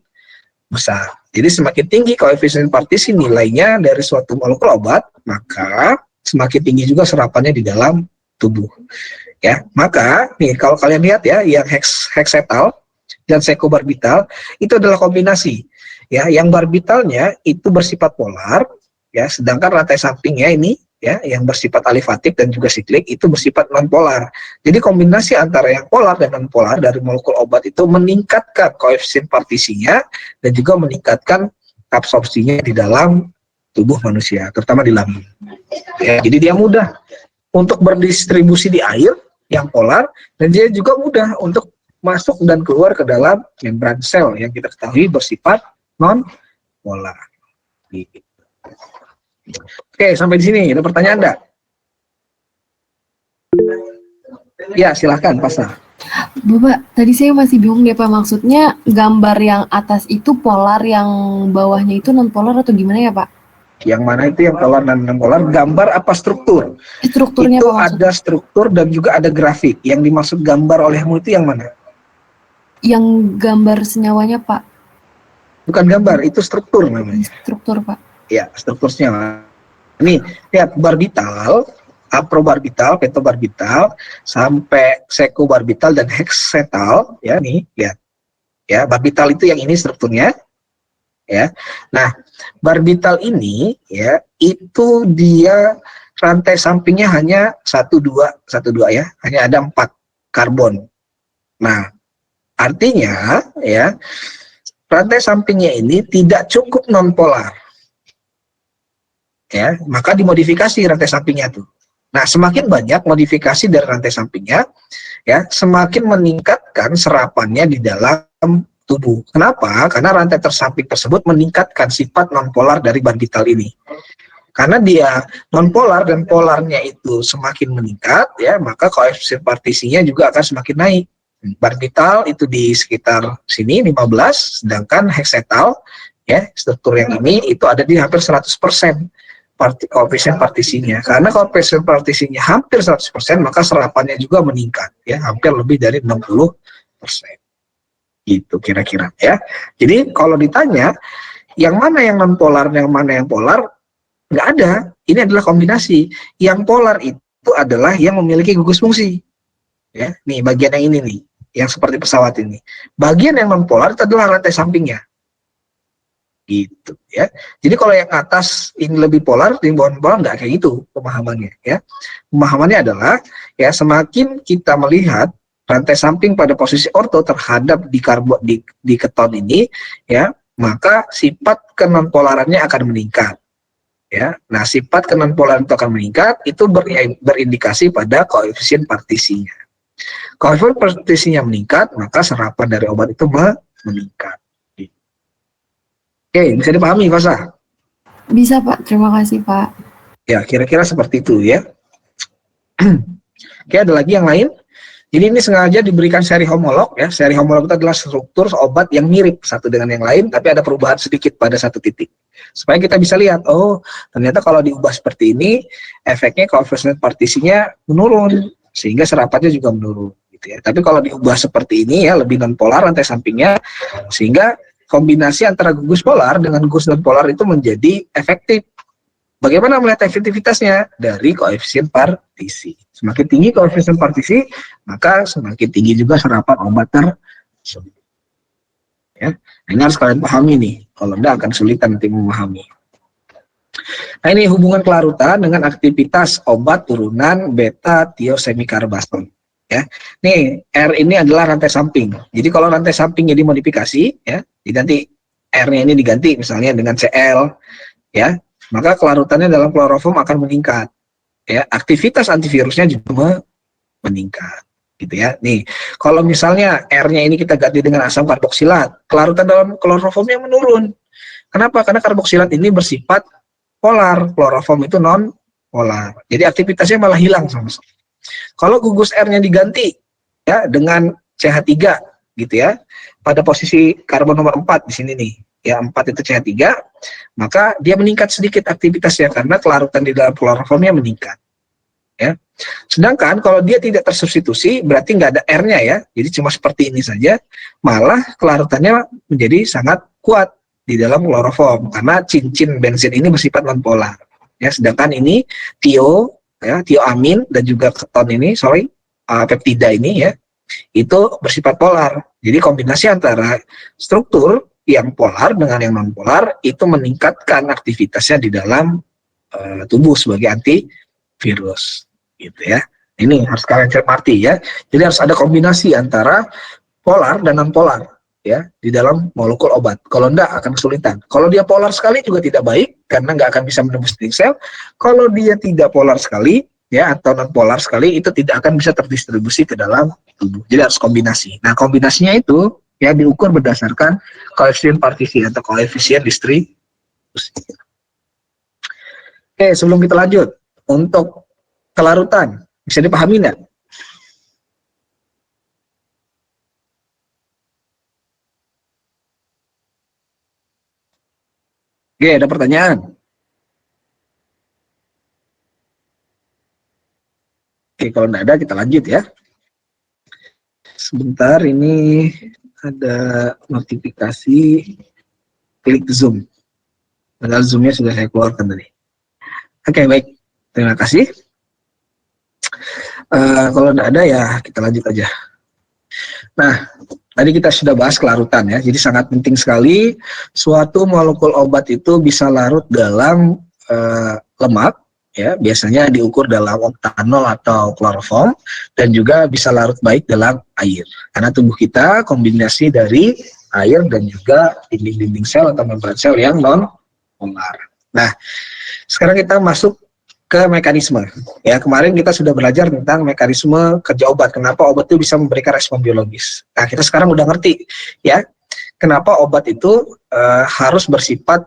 besar. Jadi semakin tinggi koefisien partisi nilainya dari suatu molekul obat, maka semakin tinggi juga serapannya di dalam tubuh. Ya, maka nih kalau kalian lihat ya, yang heksetal dan sekobarbital itu adalah kombinasi. Ya, yang barbitalnya itu bersifat polar, ya, sedangkan rantai sampingnya ini ya, yang bersifat alifatik dan juga siklik itu bersifat nonpolar. Jadi kombinasi antara yang polar dan nonpolar dari molekul obat itu meningkatkan koefisien partisinya dan juga meningkatkan absorpsinya di dalam tubuh manusia, terutama di lambung. Ya, jadi dia mudah untuk berdistribusi di air yang polar, dan dia juga mudah untuk masuk dan keluar ke dalam membran sel yang kita ketahui bersifat non-polar. Gitu. Oke, sampai di sini. Ada pertanyaan enggak? Ya, silahkan, Pastor. Bapak, tadi saya masih bingung deh Pak, maksudnya gambar yang atas itu polar, yang bawahnya itu non-polar atau gimana ya Pak? Yang mana itu yang polar dan non-polar, gambar apa struktur? Strukturnya itu Pak, ada struktur dan juga ada grafik. Yang dimaksud gambar olehmu itu yang mana? Yang gambar senyawanya Pak. Bukan gambar, itu struktur namanya. Struktur Pak. Ya, struktur senyawa. Ini, lihat barbital, aprobarbital, pentobarbital, sampai sekobarbital dan heksetal, ya nih, lihat. Ya, barbital itu yang ini strukturnya. Ya. Nah, barbital ini ya itu dia rantai sampingnya hanya 1,2 ya, hanya ada 4 karbon. Nah, artinya ya rantai sampingnya ini tidak cukup nonpolar. Ya, maka dimodifikasi rantai sampingnya tuh. Nah, semakin banyak modifikasi dari rantai sampingnya, ya, semakin meningkatkan serapannya di dalam tubuh. Kenapa? Karena rantai tersamping tersebut meningkatkan sifat nonpolar dari barbital ini. Karena dia nonpolar dan polarnya itu semakin meningkat, ya, maka koefisien partisinya juga akan semakin naik. Barbital itu di sekitar sini 15, sedangkan heksetal, ya, struktur yang ini itu ada di hampir 100%. Koefisien partisinya. Karena koefisien partisinya hampir 100%, maka serapannya juga meningkat, ya, hampir lebih dari 60%. Gitu kira-kira ya. Jadi kalau ditanya yang mana yang non polar, yang mana yang polar, nggak ada. Ini adalah kombinasi. Yang polar itu adalah yang memiliki gugus fungsi. Ya, nih bagian yang ini nih, yang seperti pesawat ini. Bagian yang non polar itu adalah rantai sampingnya. Gitu ya. Jadi kalau yang atas ini lebih polar, yang bawah polar nggak kayak gitu pemahamannya ya. Pemahamannya adalah ya semakin kita melihat rantai samping pada posisi orto terhadap di keton ini, ya, maka sifat kenonpolarannya akan meningkat. Ya, nah sifat kenonpolaran itu akan meningkat, itu berindikasi pada koefisien partisinya. Koefisien partisinya meningkat, maka serapan dari obat itu meningkat. Oke, bisa dipahami, Fasa? Bisa Pak, terima kasih Pak. Ya, kira-kira seperti itu ya. Oke, ada lagi yang lain? Jadi ini sengaja diberikan seri homolog ya. Seri homolog itu adalah struktur obat yang mirip satu dengan yang lain, tapi ada perubahan sedikit pada satu titik. Supaya kita bisa lihat, oh ternyata kalau diubah seperti ini, efeknya koefisien partisinya menurun, sehingga serapannya juga menurun. Gitu ya. Tapi kalau diubah seperti ini ya, lebih nonpolar rantai sampingnya, sehingga kombinasi antara gugus polar dengan gugus nonpolar itu menjadi efektif. Bagaimana melihat efektivitasnya? Dari koefisien partisi. Semakin tinggi koefisien partisi, maka semakin tinggi juga serapan obat tersebut. Ya. Nah, ini harus kalian pahami nih, kalau tidak akan kesulitan nanti memahami. Nah, ini hubungan kelarutan dengan aktivitas obat turunan beta tiosemikarbazol. Ya, nih R ini adalah rantai samping. Jadi kalau rantai sampingnya dimodifikasi, ya, jadi nanti R-nya ini diganti misalnya dengan Cl, ya, maka kelarutannya dalam kloroform akan meningkat. Ya, aktivitas antivirusnya juga meningkat. Gitu ya. Nih, kalau misalnya R-nya ini kita ganti dengan asam karboksilat, kelarutan dalam kloroformnya menurun. Kenapa? Karena karboksilat ini bersifat polar, kloroform itu non polar. Jadi aktivitasnya malah hilang sama sekali. Kalau gugus R-nya diganti ya dengan CH3 gitu ya, pada posisi karbon nomor 4 di sini nih. Ya, 4 itu CH3, maka dia meningkat sedikit aktivitasnya karena kelarutan di dalam kloroformnya meningkat. Ya. Sedangkan kalau dia tidak tersubstitusi, berarti nggak ada R-nya ya, jadi cuma seperti ini saja, malah kelarutannya menjadi sangat kuat di dalam kloroform, karena cincin bensin ini bersifat nonpolar. Ya, sedangkan ini tioamin dan juga keton ini, peptida ini ya, itu bersifat polar. Jadi kombinasi antara struktur yang polar dengan yang non-polar itu meningkatkan aktivitasnya di dalam tubuh sebagai antivirus, gitu ya. Ini harus kalian cermati ya. Jadi harus ada kombinasi antara polar dan non-polar ya di dalam molekul obat. Kalau enggak akan kesulitan. Kalau dia polar sekali juga tidak baik karena nggak akan bisa menembus dinding sel. Kalau dia tidak polar sekali ya atau non-polar sekali itu tidak akan bisa terdistribusi ke dalam tubuh. Jadi harus kombinasi. Nah, kombinasinya itu ya diukur berdasarkan koefisien partisi atau koefisien distribusi. Oke, sebelum kita lanjut, untuk kelarutan, bisa dipahami nggak? Oke, ada pertanyaan? Oke, kalau nggak ada, kita lanjut ya. Sebentar, ini ada notifikasi klik Zoom. Padahal Zoom-nya sudah saya keluarkan tadi. Oke, baik. Terima kasih. Kalau tidak ada ya kita lanjut aja. Nah, tadi kita sudah bahas kelarutan ya. Jadi sangat penting sekali suatu molekul obat itu bisa larut dalam lemak ya, biasanya diukur dalam oktanol atau kloroform, dan juga bisa larut baik dalam air. Karena tubuh kita kombinasi dari air dan juga dinding-dinding sel atau membran sel yang non-polar. Nah, sekarang kita masuk ke mekanisme. Ya, kemarin kita sudah belajar tentang mekanisme kerja obat. Kenapa obat itu bisa memberikan respon biologis. Nah, kita sekarang udah ngerti ya, kenapa obat itu harus bersifat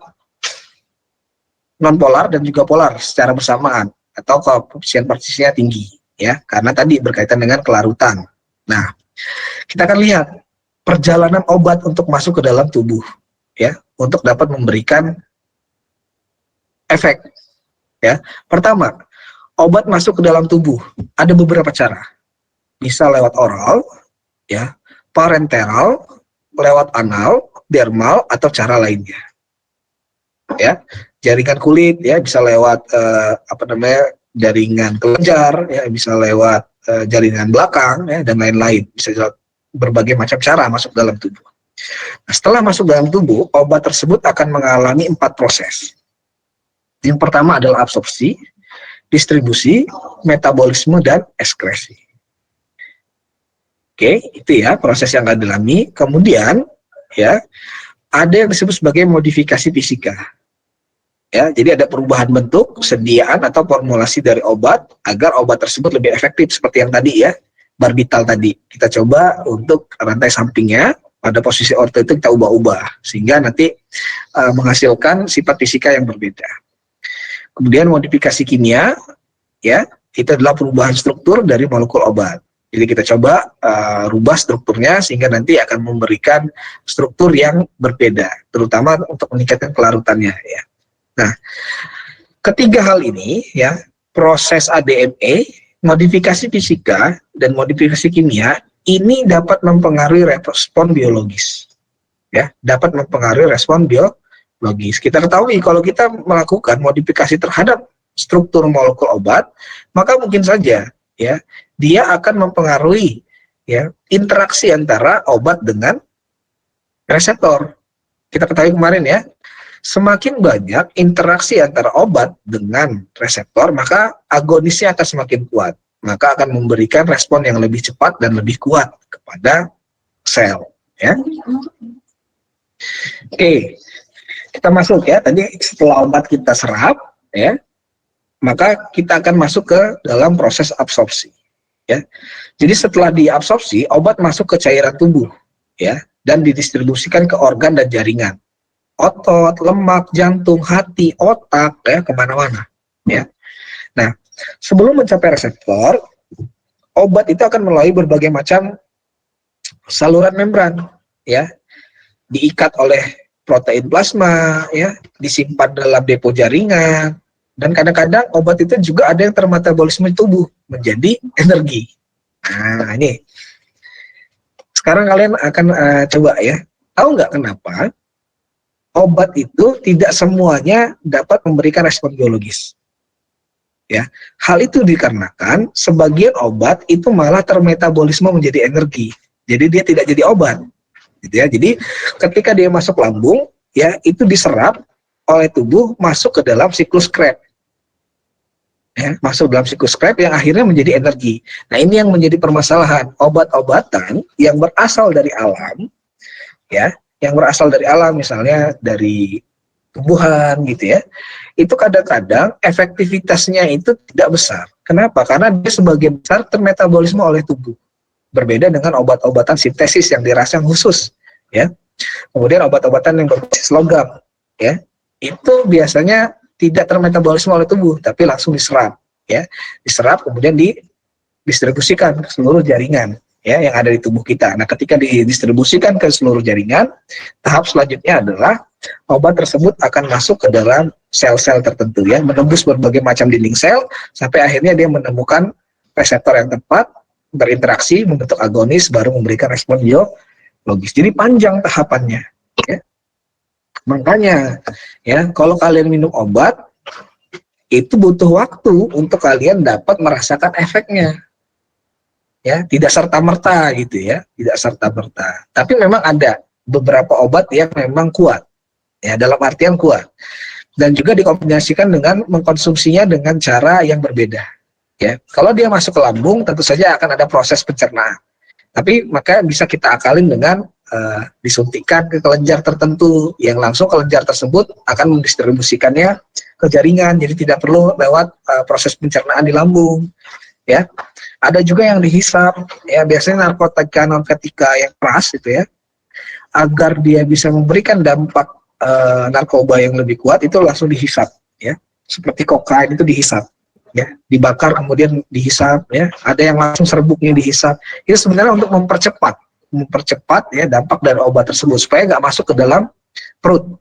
non-polar dan juga polar secara bersamaan atau koefisien partisinya tinggi ya, karena tadi berkaitan dengan kelarutan. Nah, kita akan lihat perjalanan obat untuk masuk ke dalam tubuh ya, untuk dapat memberikan efek ya. Pertama, obat masuk ke dalam tubuh ada beberapa cara. Bisa lewat oral ya, parenteral, lewat anal, dermal, atau cara lainnya. Ya, jaringan kulit ya, bisa lewat jaringan kelenjar ya, bisa lewat jaringan belakang ya, dan lain-lain. Bisa lewat berbagai macam cara masuk dalam tubuh. Nah, setelah masuk dalam tubuh, obat tersebut akan mengalami 4 proses. Yang pertama adalah absorpsi, distribusi, metabolisme, dan ekskresi. Oke, itu ya proses yang akan dialami. Kemudian ya, ada yang disebut sebagai modifikasi fisika. Ya, jadi ada perubahan bentuk, sediaan atau formulasi dari obat agar obat tersebut lebih efektif seperti yang tadi ya, barbital tadi. Kita coba untuk rantai sampingnya pada posisi orto itu kita ubah-ubah sehingga nanti menghasilkan sifat fisika yang berbeda. Kemudian modifikasi kimia ya, itu adalah perubahan struktur dari molekul obat. Jadi kita coba rubah strukturnya sehingga nanti akan memberikan struktur yang berbeda, terutama untuk meningkatkan kelarutannya ya. Nah, ketiga hal ini ya, proses ADME, modifikasi fisika, dan modifikasi kimia ini dapat mempengaruhi respon biologis. Ya, dapat mempengaruhi respon biologis. Kita ketahui kalau kita melakukan modifikasi terhadap struktur molekul obat, maka mungkin saja ya, dia akan mempengaruhi ya interaksi antara obat dengan reseptor. Kita ketahui kemarin ya, semakin banyak interaksi antara obat dengan reseptor, maka agonisnya akan semakin kuat. Maka akan memberikan respon yang lebih cepat dan lebih kuat kepada sel. Ya. Oke, kita masuk ya. Tadi setelah obat kita serap, ya, maka kita akan masuk ke dalam proses absorpsi. Ya. Jadi setelah diabsorpsi, obat masuk ke cairan tubuh, ya, dan didistribusikan ke organ dan jaringan. Otot, lemak, jantung, hati, otak, ya, kemana-mana. Ya. Nah, sebelum mencapai reseptor, obat itu akan melalui berbagai macam saluran membran, ya, diikat oleh protein plasma, ya, disimpan dalam depo jaringan, dan kadang-kadang obat itu juga ada yang termetabolisme di tubuh menjadi energi. Nah, ini. Sekarang kalian akan coba ya, tahu nggak kenapa obat itu tidak semuanya dapat memberikan respon biologis. Ya, hal itu dikarenakan sebagian obat itu malah termetabolisme menjadi energi. Jadi dia tidak jadi obat. Gitu ya. Jadi ketika dia masuk lambung, ya itu diserap oleh tubuh masuk ke dalam siklus Krebs. Ya, masuk dalam siklus Krebs yang akhirnya menjadi energi. Nah, ini yang menjadi permasalahan. Obat-obatan yang berasal dari alam, ya, yang berasal dari alam, misalnya dari tumbuhan gitu ya, itu kadang-kadang efektivitasnya itu tidak besar. Kenapa? Karena dia sebagian besar termetabolisme oleh tubuh. Berbeda dengan obat-obatan sintesis yang dirasakan khusus, ya. Kemudian obat-obatan yang berbasis logam, ya, itu biasanya tidak termetabolisme oleh tubuh, tapi langsung diserap, ya, diserap kemudian didistribusikan ke seluruh jaringan, ya, yang ada di tubuh kita. Nah, ketika didistribusikan ke seluruh jaringan, tahap selanjutnya adalah obat tersebut akan masuk ke dalam sel-sel tertentu, ya, menembus berbagai macam dinding sel sampai akhirnya dia menemukan reseptor yang tepat, berinteraksi, membentuk agonis, baru memberikan respon biologis. Jadi panjang tahapannya, ya. Makanya, ya, kalau kalian minum obat, itu butuh waktu untuk kalian dapat merasakan efeknya. Ya, tidak serta-merta gitu ya, tidak serta-merta. Tapi memang ada beberapa obat yang memang kuat, ya, dalam artian kuat. Dan juga dikombinasikan dengan mengkonsumsinya dengan cara yang berbeda. Ya, kalau dia masuk ke lambung, tentu saja akan ada proses pencernaan. Tapi maka bisa kita akalin dengan disuntikkan ke kelenjar tertentu, yang langsung kelenjar tersebut akan mendistribusikannya ke jaringan, jadi tidak perlu lewat proses pencernaan di lambung. Ya, ada juga yang dihisap, ya, biasanya narkotika yang keras itu ya, agar dia bisa memberikan dampak narkoba yang lebih kuat itu langsung dihisap, ya, seperti kokain itu dihisap, ya, dibakar kemudian dihisap, ya, ada yang langsung serbuknya dihisap. Itu sebenarnya untuk mempercepat ya dampak dari obat tersebut supaya nggak masuk ke dalam perut.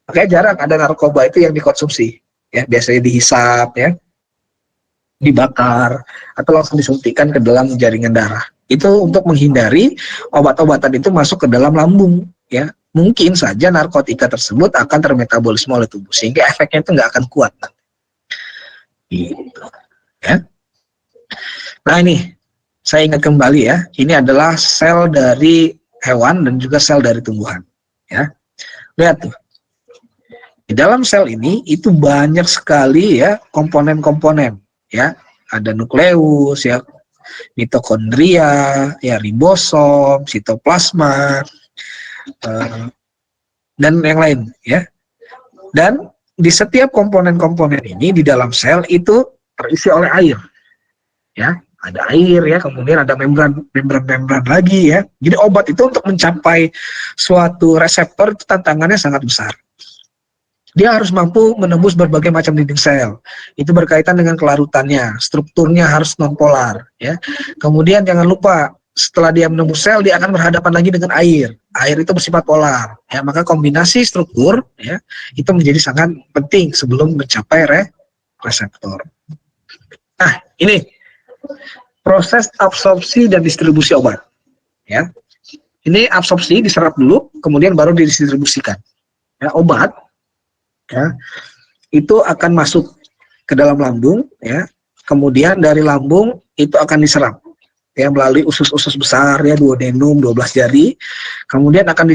Makanya jarang ada narkoba itu yang dikonsumsi, ya, biasanya dihisap, ya, dibakar atau langsung disuntikkan ke dalam jaringan darah. Itu untuk menghindari obat-obatan itu masuk ke dalam lambung, ya. Mungkin saja narkotika tersebut akan termetabolisme oleh tubuh sehingga efeknya itu nggak akan kuat. Gitu, ya. Nah, ini saya ingat kembali ya, ini adalah sel dari hewan dan juga sel dari tumbuhan, ya. Lihat tuh, di dalam sel ini itu banyak sekali ya komponen-komponen, ya, ada nukleus, ya, mitokondria, ya, ribosom, sitoplasma, dan yang lain, ya. Dan di setiap komponen-komponen ini di dalam sel itu terisi oleh air, ya. Ada air ya, kemudian ada membran lagi ya. Jadi obat itu untuk mencapai suatu reseptor itu tantangannya sangat besar. Dia harus mampu menembus berbagai macam dinding sel. Itu berkaitan dengan kelarutannya, strukturnya harus nonpolar ya. Kemudian jangan lupa setelah dia menembus sel, dia akan berhadapan lagi dengan air. Air itu bersifat polar ya, maka kombinasi struktur ya itu menjadi sangat penting sebelum mencapai reseptor. Nah, ini proses absorpsi dan distribusi obat ya. Ini absorpsi, diserap dulu kemudian baru didistribusikan ya. Obat ya itu akan masuk ke dalam lambung ya, kemudian dari lambung itu akan diserap ya melalui usus-usus besar ya, duodenum 12 jari, kemudian akan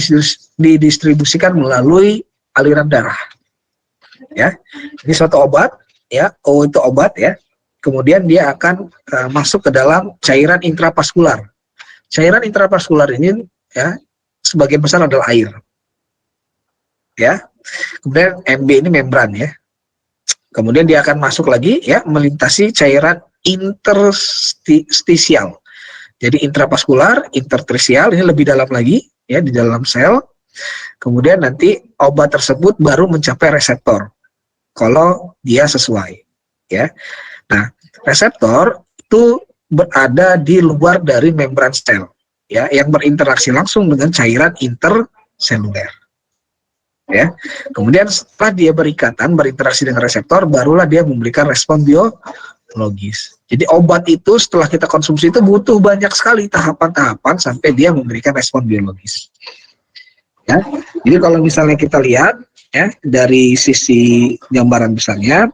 didistribusikan melalui aliran darah ya. Ini suatu obat ya, itu obat ya. Kemudian dia akan masuk ke dalam cairan intravaskular. Cairan intravaskular ini ya sebagian besar adalah air. Ya. Kemudian MB ini membran ya. Kemudian dia akan masuk lagi ya melintasi cairan interstisial. Jadi intravaskular, interstisial ini lebih dalam lagi ya di dalam sel. Kemudian nanti obat tersebut baru mencapai reseptor kalau dia sesuai ya. Nah, reseptor itu berada di luar dari membran sel, ya, yang berinteraksi langsung dengan cairan interseluler, ya. Kemudian setelah dia berinteraksi dengan reseptor, barulah dia memberikan respon biologis. Jadi obat itu setelah kita konsumsi itu butuh banyak sekali tahapan-tahapan sampai dia memberikan respon biologis. Ya, jadi kalau misalnya kita lihat, ya, dari sisi gambaran besarnya.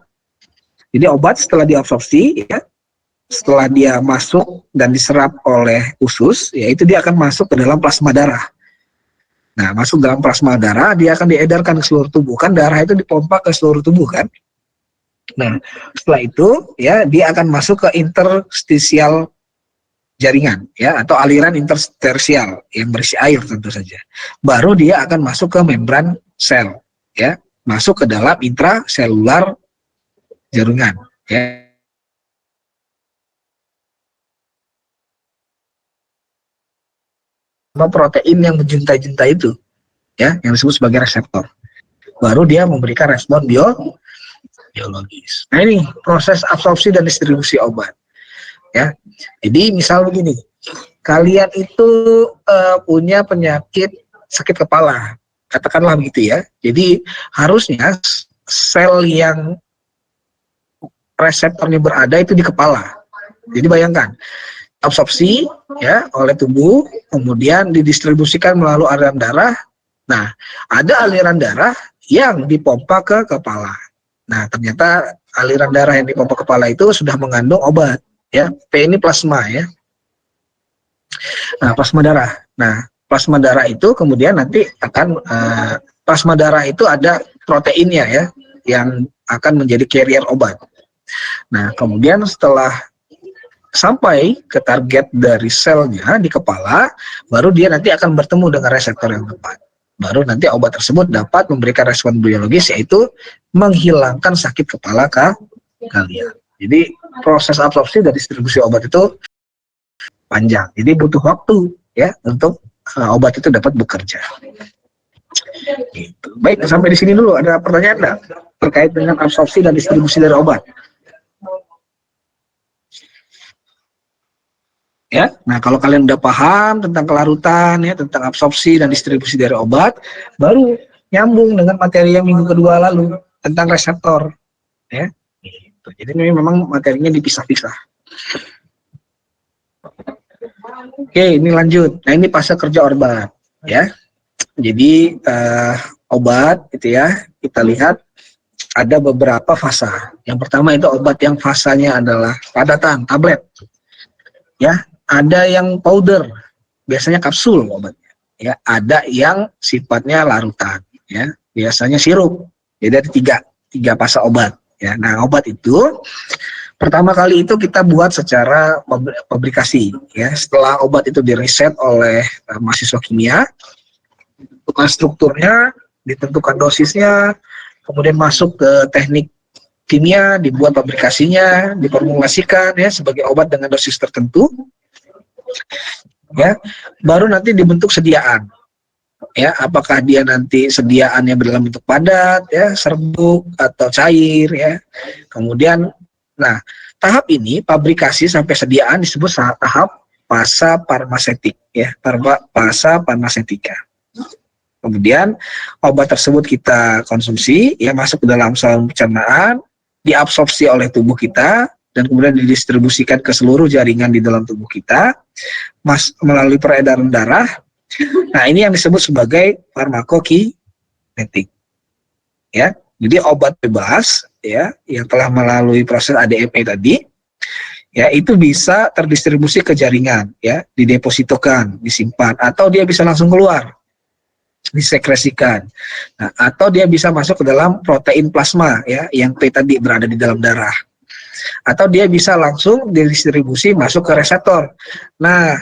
Jadi obat setelah diabsorpsi, ya, setelah dia masuk dan diserap oleh usus, yaitu dia akan masuk ke dalam plasma darah. Nah, masuk dalam plasma darah, dia akan diedarkan ke seluruh tubuh. Kan darah itu dipompa ke seluruh tubuh kan. Nah, setelah itu, ya, dia akan masuk ke interstisial jaringan, ya, atau aliran interstisial yang berisi air tentu saja. Baru dia akan masuk ke membran sel, ya, masuk ke dalam intraselular jaringan, ya. Protein yang menjuntai-juntai itu, ya, yang disebut sebagai reseptor. Baru dia memberikan respon biologis. Nah, ini proses absorpsi dan distribusi obat, ya. Jadi misal begini, kalian itu punya penyakit sakit kepala, katakanlah begitu ya. Jadi harusnya sel yang reseptornya berada itu di kepala. Jadi bayangkan, absorpsi ya oleh tubuh, kemudian didistribusikan melalui aliran darah. Nah, ada aliran darah yang dipompa ke kepala. Nah, ternyata aliran darah yang dipompa ke kepala itu sudah mengandung obat, ya. P ini plasma ya. Nah, plasma darah. Nah, plasma darah itu kemudian nanti akan plasma darah itu ada proteinnya ya, yang akan menjadi carrier obat. Nah, kemudian setelah sampai ke target dari selnya di kepala, baru dia nanti akan bertemu dengan reseptor yang tepat. Baru nanti obat tersebut dapat memberikan respon biologis, yaitu menghilangkan sakit kepala kalian. Jadi proses absorpsi dan distribusi obat itu panjang. Jadi butuh waktu ya untuk obat itu dapat bekerja. Gitu. Baik, sampai di sini dulu. Ada pertanyaan enggak terkait dengan absorpsi dan distribusi dari obat? Ya, nah kalau kalian udah paham tentang kelarutan ya, tentang absorpsi dan distribusi dari obat, baru nyambung dengan materi yang minggu kedua lalu tentang reseptor, ya. Gitu. Jadi ini memang materinya dipisah-pisah. Oke, ini lanjut. Nah, ini fase kerja obat, ya. Jadi obat, gitu ya. Kita lihat ada beberapa fase. Yang pertama itu obat yang fasanya adalah padatan, tablet, ya. Ada yang powder, biasanya kapsul obatnya, ya. Ada yang sifatnya larutan, ya. Biasanya sirup. Jadi ada tiga fase obat, ya. Nah, obat itu pertama kali itu kita buat secara pabrikasi, ya. Setelah obat itu diriset oleh mahasiswa kimia, ditentukan strukturnya, ditentukan dosisnya, kemudian masuk ke teknik kimia, dibuat pabrikasinya, diformulasikan ya sebagai obat dengan dosis tertentu, ya, baru nanti dibentuk sediaan. Ya, apakah dia nanti sediaannya berdalam bentuk padat, ya, serbuk atau cair, ya. Kemudian, nah, tahap ini pabrikasi sampai sediaan disebut tahap fasa farmasetik, ya, fasa farmasetika. Kemudian obat tersebut kita konsumsi, ya, masuk ke dalam saluran pencernaan, diabsorpsi oleh tubuh kita, dan kemudian didistribusikan ke seluruh jaringan di dalam tubuh kita, melalui peredaran darah. Nah, ini yang disebut sebagai farmakokinetik. Ya, jadi obat bebas, ya, yang telah melalui proses ADME tadi, ya, itu bisa terdistribusi ke jaringan, ya, didepositokan, disimpan, atau dia bisa langsung keluar, disekresikan. Nah, atau dia bisa masuk ke dalam protein plasma, ya, yang P tadi berada di dalam darah. Atau dia bisa langsung didistribusi masuk ke reseptor. Nah,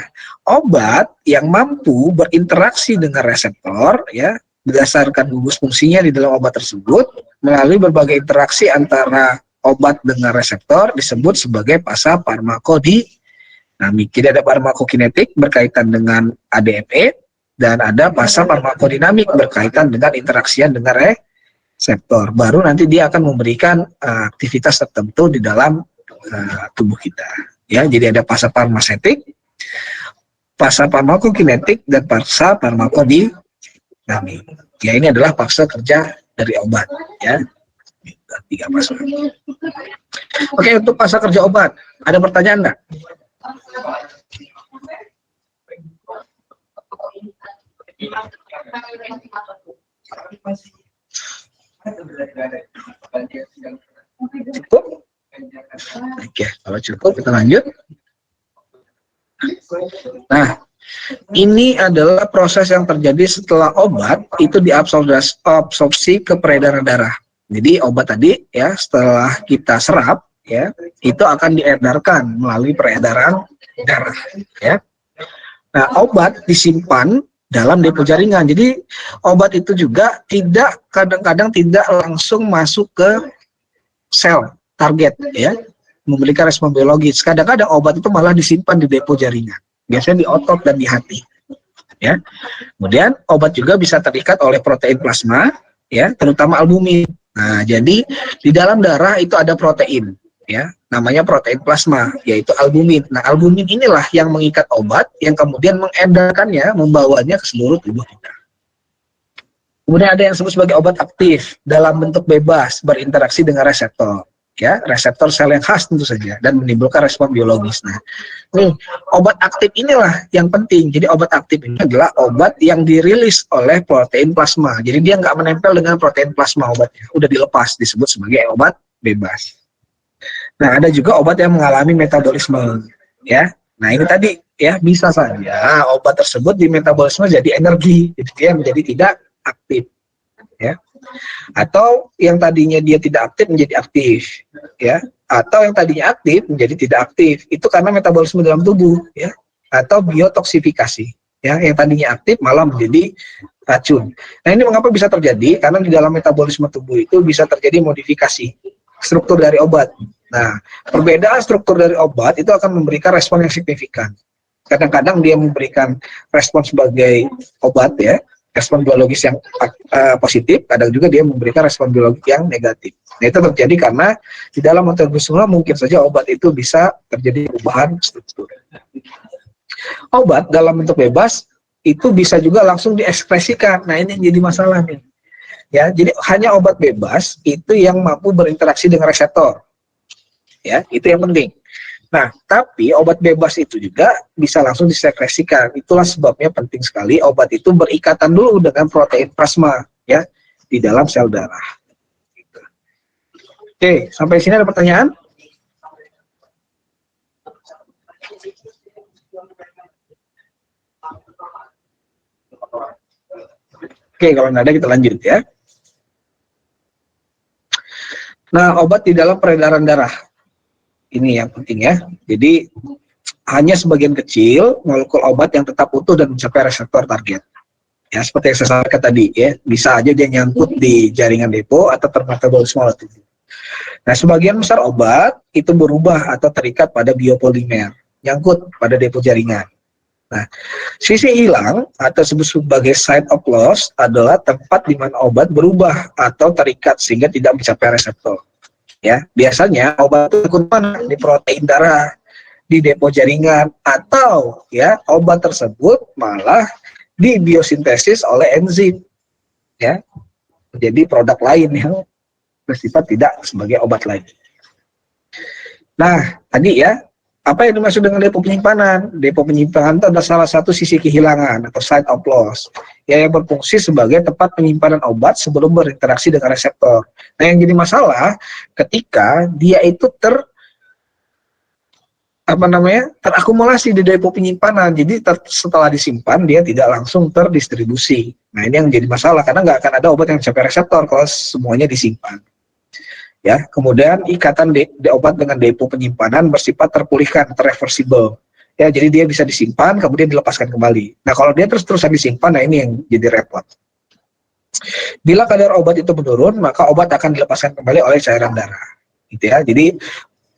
obat yang mampu berinteraksi dengan reseptor, ya, berdasarkan gugus fungsinya di dalam obat tersebut, melalui berbagai interaksi antara obat dengan reseptor disebut sebagai fasa farmakodinamik. Jadi ada farmakokinetik berkaitan dengan ADME, dan ada fasa farmakodinamik berkaitan dengan interaksian dengan reseptor. Baru nanti dia akan memberikan aktivitas tertentu di dalam tubuh kita. Ya, jadi ada fasa farmasetik, fasa farmakokinetik, dan fasa farmakodinamik. Ya, ini adalah fase kerja dari obat, ya. 3 fase. Oke, untuk fase kerja obat, ada pertanyaan enggak? Cukup? Oke, kalau cukup kita lanjut. Nah, ini adalah proses yang terjadi setelah obat itu diabsorpsi ke peredaran darah. Jadi obat tadi, ya, setelah kita serap, ya, itu akan diedarkan melalui peredaran darah, ya. Nah, obat disimpan dalam depo jaringan. Jadi obat itu juga kadang-kadang tidak langsung masuk ke sel target, ya, memberikan respon biologis. Kadang-kadang obat itu malah disimpan di depo jaringan, biasanya di otot dan di hati, ya. Kemudian obat juga bisa terikat oleh protein plasma, ya, terutama albumin. Nah, jadi di dalam darah itu ada protein, ya, namanya protein plasma, yaitu albumin. Nah, albumin inilah yang mengikat obat, yang kemudian mengedarkannya, membawanya ke seluruh tubuh kita. Kemudian ada yang disebut sebagai obat aktif dalam bentuk bebas berinteraksi dengan reseptor, ya, reseptor sel yang khas tentu saja, dan menimbulkan respon biologis. Nah, nih, obat aktif inilah yang penting. Jadi obat aktif ini adalah obat yang dirilis oleh protein plasma. Jadi dia nggak menempel dengan protein plasma obatnya, udah dilepas, disebut sebagai obat bebas. Nah, ada juga obat yang mengalami metabolisme, ya. Nah, ini tadi, ya, bisa saja obat tersebut di metabolisme jadi energi, jadi dia menjadi tidak aktif, ya. Atau yang tadinya dia tidak aktif menjadi aktif, ya. Atau yang tadinya aktif menjadi tidak aktif. Itu karena metabolisme dalam tubuh, ya. Atau biotoksifikasi, ya. Yang tadinya aktif malah menjadi racun. Nah, ini mengapa bisa terjadi? Karena di dalam metabolisme tubuh itu bisa terjadi modifikasi struktur dari obat. Nah, perbedaan struktur dari obat itu akan memberikan respon yang signifikan. Kadang-kadang dia memberikan respon sebagai obat, ya, respon biologis yang positif, kadang juga dia memberikan respon biologis yang negatif. Nah, itu terjadi karena di dalam metabolisme mungkin saja obat itu bisa terjadi perubahan struktur. Obat dalam bentuk bebas itu bisa juga langsung diekspresikan. Nah, ini yang jadi masalah nih. Ya, jadi hanya obat bebas itu yang mampu berinteraksi dengan reseptor. Ya, itu yang penting. Nah, tapi obat bebas itu juga bisa langsung disekresikan. Itulah sebabnya penting sekali obat itu berikatan dulu dengan protein plasma, ya, di dalam sel darah. Gitu. Oke, sampai sini ada pertanyaan? Oke, kalau nggak ada kita lanjut, ya. Nah, obat di dalam peredaran darah. Ini yang penting, ya. Jadi hanya sebagian kecil molekul obat yang tetap utuh dan mencapai reseptor target. Ya, seperti yang saya sampaikan tadi ya, bisa aja dia nyangkut di jaringan depo atau termetabolisme oleh tubuh. Nah, sebagian besar obat itu berubah atau terikat pada biopolimer, nyangkut pada depo jaringan. Nah, sisi hilang atau disebut sebagai site of loss adalah tempat di mana obat berubah atau terikat sehingga tidak mencapai reseptor. Ya, biasanya obat itu ikut mana? Di protein darah, di depo jaringan, atau ya obat tersebut malah di biosintesis oleh enzim, ya, menjadi produk lain yang bersifat tidak sebagai obat lagi. Nah, tadi ya, apa yang dimaksud dengan depo penyimpanan? Depo penyimpanan itu adalah salah satu sisi kehilangan atau site of loss, ya, yang berfungsi sebagai tempat penyimpanan obat sebelum berinteraksi dengan reseptor. Nah, yang jadi masalah ketika dia itu terakumulasi di depo penyimpanan. Jadi setelah disimpan dia tidak langsung terdistribusi. Nah, ini yang jadi masalah karena nggak akan ada obat yang mencapai reseptor kalau semuanya disimpan. Ya, kemudian ikatan obat dengan depo penyimpanan bersifat terpulihkan, reversible. Ya, jadi dia bisa disimpan kemudian dilepaskan kembali. Nah, kalau dia terus-terusan disimpan, nah ini yang jadi repot. Bila kadar obat itu menurun, maka obat akan dilepaskan kembali oleh cairan darah. Gitu ya. Jadi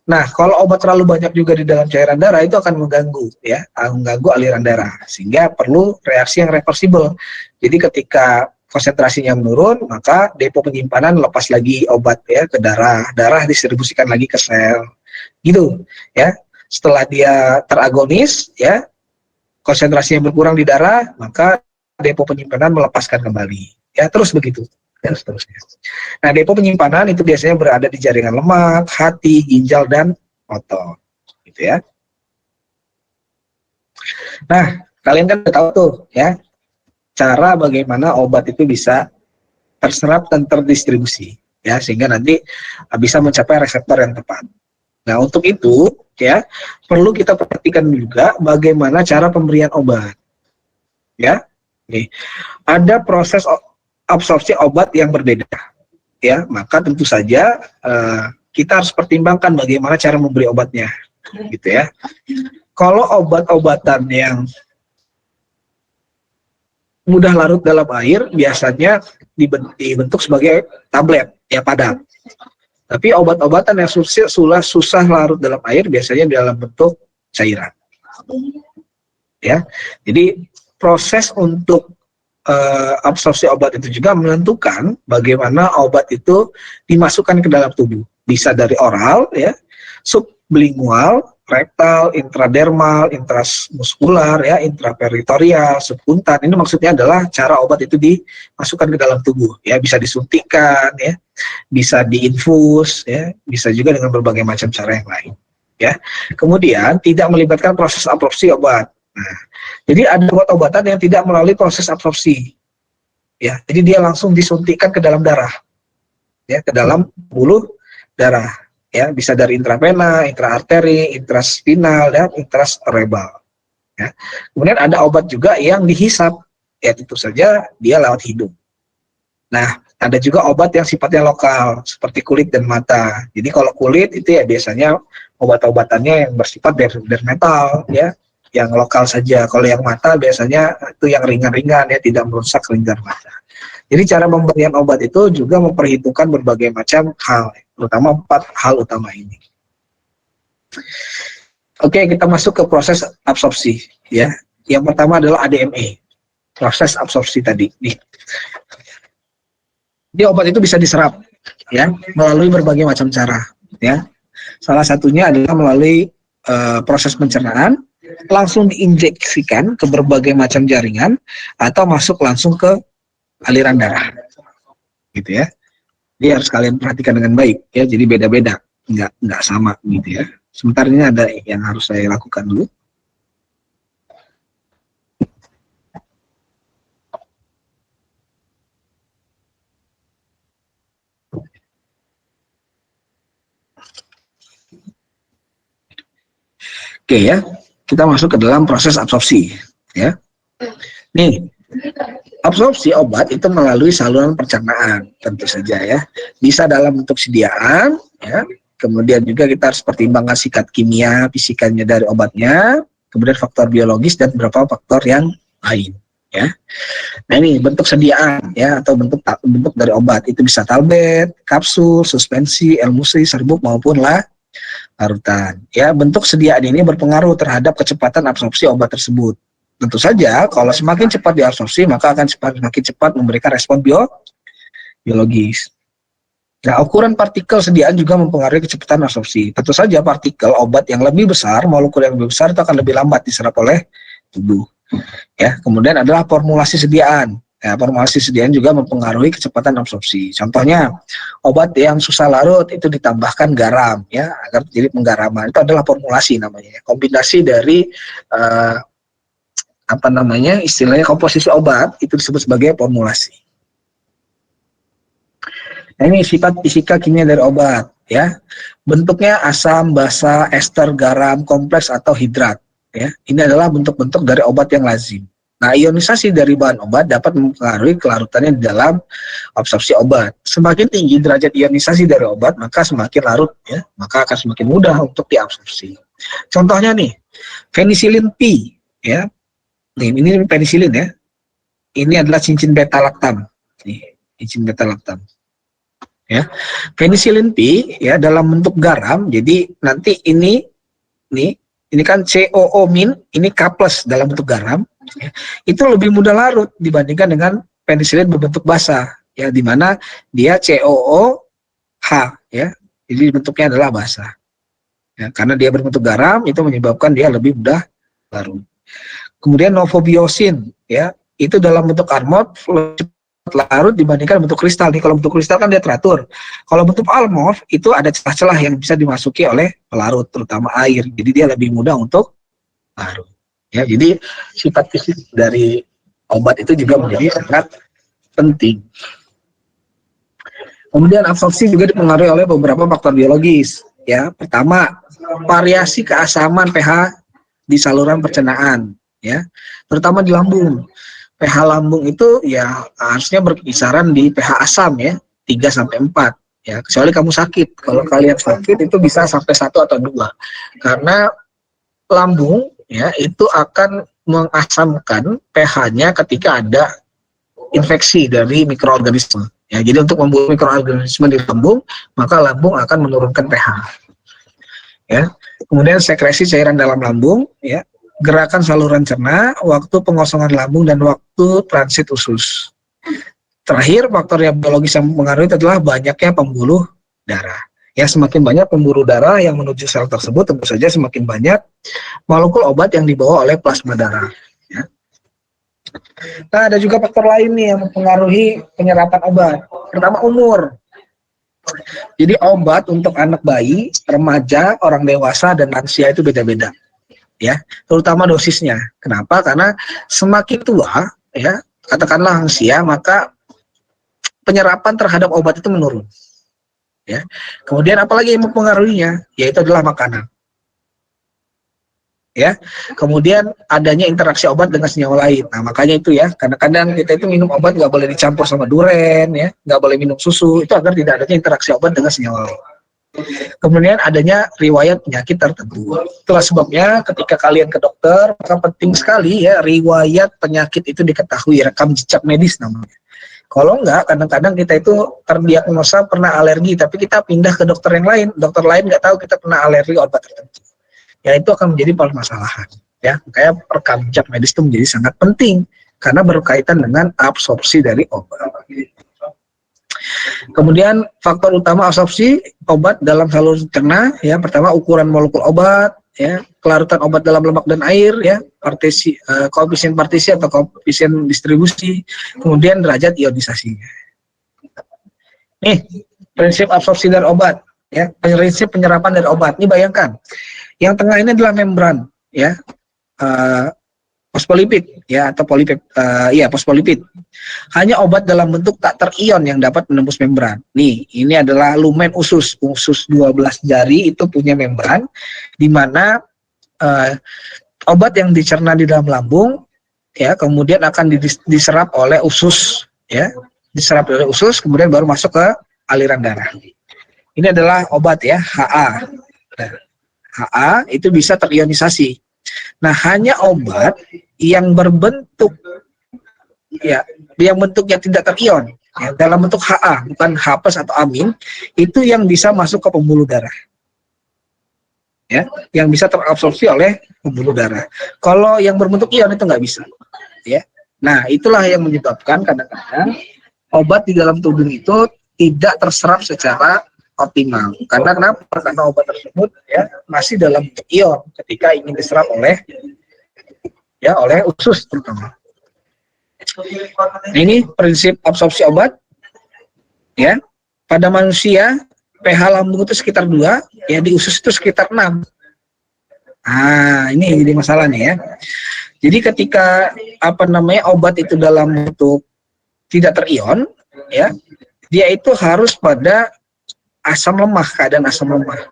nah, kalau obat terlalu banyak juga di dalam cairan darah itu akan mengganggu, ya, mengganggu aliran darah, sehingga perlu reaksi yang reversible. Jadi ketika konsentrasinya menurun, maka depo penyimpanan lepas lagi obat ya ke darah, darah distribusikan lagi ke sel, gitu, ya. Setelah dia teragonis, ya, konsentrasinya berkurang di darah, maka depo penyimpanan melepaskan kembali, ya, terus begitu. Dan seterusnya. Nah, depo penyimpanan itu biasanya berada di jaringan lemak, hati, ginjal, dan otot, gitu ya. Nah, kalian kan udah tahu tuh, ya, cara bagaimana obat itu bisa terserap dan terdistribusi, ya, sehingga nanti bisa mencapai reseptor yang tepat. Nah, untuk itu, ya, perlu kita perhatikan juga bagaimana cara pemberian obat, ya. Nih, ada proses absorpsi obat yang berbeda, ya, maka tentu saja kita harus pertimbangkan bagaimana cara memberi obatnya, gitu ya. Kalau obat-obatan yang mudah larut dalam air biasanya dibentuk sebagai tablet, ya, padat. Tapi obat-obatan yang susah larut dalam air biasanya dalam bentuk cairan, ya. Jadi proses untuk absorpsi obat itu juga menentukan bagaimana obat itu dimasukkan ke dalam tubuh. Bisa dari oral, ya, sublingual, rektal, intradermal, intramuskular, ya, intraperitoneal, subkuntan. Ini maksudnya adalah cara obat itu dimasukkan ke dalam tubuh, ya, bisa disuntikan, ya, bisa diinfus, ya, bisa juga dengan berbagai macam cara yang lain, ya. Kemudian tidak melibatkan proses absorpsi obat. Nah, jadi ada obat-obatan yang tidak melalui proses absorpsi, ya. Jadi dia langsung disuntikkan ke dalam darah, ya, ke dalam pembuluh darah, ya. Bisa dari intravena, intraarteri, intraspinal, dan intracerebral, ya. Kemudian ada obat juga yang dihisap, ya, tentu saja dia lewat hidung. Nah, ada juga obat yang sifatnya lokal seperti kulit dan mata. Jadi kalau kulit itu ya biasanya obat-obatannya yang bersifat dermatal, ya, yang lokal saja. Kalau yang mata biasanya itu yang ringan-ringan, ya, tidak merusak kelenjar mata. Jadi cara pemberian obat itu juga memperhitungkan berbagai macam hal, terutama 4 hal utama ini. Oke, kita masuk ke proses absorpsi, ya. Yang pertama adalah ADME, proses absorpsi tadi. Nih, jadi obat itu bisa diserap, ya, melalui berbagai macam cara, ya. Salah satunya adalah melalui proses pencernaan, langsung diinjeksikan ke berbagai macam jaringan, atau masuk langsung ke aliran darah, gitu ya. Jadi harus kalian perhatikan dengan baik, ya. Jadi beda-beda, nggak sama, gitu ya. Sebentar, ini ada yang harus saya lakukan dulu. Oke, ya, kita masuk ke dalam proses absorpsi, ya. Nih, absorpsi obat itu melalui saluran pencernaan, tentu saja, ya. Bisa dalam bentuk sediaan, ya. Kemudian juga kita harus pertimbangkan sikat kimia, fisikanya dari obatnya, kemudian faktor biologis dan beberapa faktor yang lain, ya. Nah ini bentuk sediaan ya atau bentuk dari obat itu bisa tablet, kapsul, suspensi, emulsi, serbuk maupun larutan. Ya bentuk sediaan ini berpengaruh terhadap kecepatan absorpsi obat tersebut. Tentu saja kalau semakin cepat diabsorpsi maka akan semakin cepat memberikan respon biologis. Nah, ukuran partikel sediaan juga mempengaruhi kecepatan absorpsi. Tentu saja partikel obat yang lebih besar, molekul yang lebih besar itu akan lebih lambat diserap oleh tubuh. Ya, kemudian adalah formulasi sediaan. Ya, formulasi sediaan juga mempengaruhi kecepatan absorpsi. Contohnya, obat yang susah larut itu ditambahkan garam, ya, agar terjadi penggaraman. Itu adalah formulasi namanya. Kombinasi dari istilahnya komposisi obat itu disebut sebagai formulasi. Nah, ini sifat fisika kimia dari obat, ya. Bentuknya asam, basa, ester, garam, kompleks atau hidrat, ya. Ini adalah bentuk-bentuk dari obat yang lazim. Nah, ionisasi dari bahan obat dapat mempengaruhi kelarutannya di dalam absorpsi obat. Semakin tinggi derajat ionisasi dari obat, maka semakin larut, ya. Maka akan semakin mudah untuk diabsorpsi. Contohnya nih, penisilin P, ya. Nih, ini penisilin ya. Ini adalah cincin beta laktam. Nih, cincin beta laktam. Ya, penisilin P ya dalam bentuk garam. Jadi nanti ini kan COO min, ini K plus dalam bentuk garam. Ya, itu lebih mudah larut dibandingkan dengan penisilin berbentuk basa, ya, di mana dia COOH, ya. Jadi bentuknya adalah basa. Ya, karena dia berbentuk garam itu menyebabkan dia lebih mudah larut. Kemudian novobiosin, ya, itu dalam bentuk armor larut dibandingkan bentuk kristal. Nih, kalau bentuk kristal kan dia teratur. Kalau bentuk almov itu ada celah-celah yang bisa dimasuki oleh pelarut, terutama air. Jadi dia lebih mudah untuk larut. Ya, jadi sifat fisik dari obat itu juga menjadi sangat penting. Kemudian absorpsi juga dipengaruhi oleh beberapa faktor biologis. Ya, pertama variasi keasaman pH di saluran pencernaan, ya, terutama di lambung. pH lambung itu ya harusnya berkisaran di pH asam ya 3-4 ya, kecuali kamu sakit. Kalau kalian sakit itu bisa sampai 1 atau 2 karena lambung ya itu akan mengasamkan pH-nya ketika ada infeksi dari mikroorganisme ya. Jadi untuk membunuh mikroorganisme di lambung maka lambung akan menurunkan pH ya. Kemudian sekresi cairan dalam lambung ya, gerakan saluran cerna, waktu pengosongan lambung, dan waktu transit usus. Terakhir, faktor yang biologis yang mempengaruhi adalah banyaknya pembuluh darah. Ya, semakin banyak pembuluh darah yang menuju sel tersebut, tentu saja semakin banyak molekul obat yang dibawa oleh plasma darah. Ya. Nah, ada juga faktor lain nih yang mempengaruhi penyerapan obat. Pertama, umur. Jadi obat untuk anak bayi, remaja, orang dewasa, dan lansia itu beda-beda. Ya, terutama dosisnya. Kenapa? Karena semakin tua, ya, katakanlah lansia, maka penyerapan terhadap obat itu menurun. Ya. Kemudian apalagi yang mempengaruhinya, yaitu adalah makanan. Ya. Kemudian adanya interaksi obat dengan senyawa lain. Nah, makanya itu ya, kadang-kadang kita itu minum obat nggak boleh dicampur sama duren, ya, nggak boleh minum susu, itu agar tidak adanya interaksi obat dengan senyawa lain. Kemudian adanya riwayat penyakit tertentu. Itulah sebabnya ketika kalian ke dokter, maka penting sekali ya riwayat penyakit itu diketahui, rekam jejak medis namanya. Kalau enggak, kadang-kadang kita itu terdiagnosa pernah alergi, tapi kita pindah ke dokter yang lain, dokter lain nggak tahu kita pernah alergi obat tertentu. Ya itu akan menjadi permasalahan. Ya, makanya rekam jejak medis itu menjadi sangat penting karena berkaitan dengan absorpsi dari obat. Kemudian faktor utama absorpsi obat dalam saluran cerna ya, pertama ukuran molekul obat ya, kelarutan obat dalam lemak dan air ya, koefisien partisi atau koefisien distribusi, kemudian derajat ionisasinya. Nih, prinsip absorpsi dari obat ya, prinsip penyerapan dari obat. Ini bayangkan, yang tengah ini adalah membran ya, fosfolipid ya atau fosfolipid. Hanya obat dalam bentuk tak terion yang dapat menembus membran. Nih, ini adalah lumen usus 12 jari itu punya membran di mana obat yang dicerna di dalam lambung ya kemudian akan diserap oleh usus ya, diserap oleh usus kemudian baru masuk ke aliran darah. Ini adalah obat ya, HA. Nah, HA itu bisa terionisasi. Nah, hanya obat yang berbentuk ya yang bentuknya tidak terion, ya, dalam bentuk Ha, bukan H+ atau amin, itu yang bisa masuk ke pembuluh darah. Ya, yang bisa terabsorpsi oleh pembuluh darah. Kalau yang berbentuk ion itu nggak bisa. Ya, nah itulah yang menyebabkan kadang-kadang obat di dalam tubuh itu tidak terserap secara optimal. Karena kenapa? Karena obat tersebut ya masih dalam bentuk ion ketika ingin diserap oleh usus terutama. Ini prinsip absorpsi obat. Ya, pada manusia pH lambung itu sekitar 2, ya di usus itu sekitar 6. Nah, ini yang jadi masalah nih ya. Jadi ketika obat itu dalam bentuk tidak terion, ya, dia itu harus pada asam lemah, keadaan asam lemah.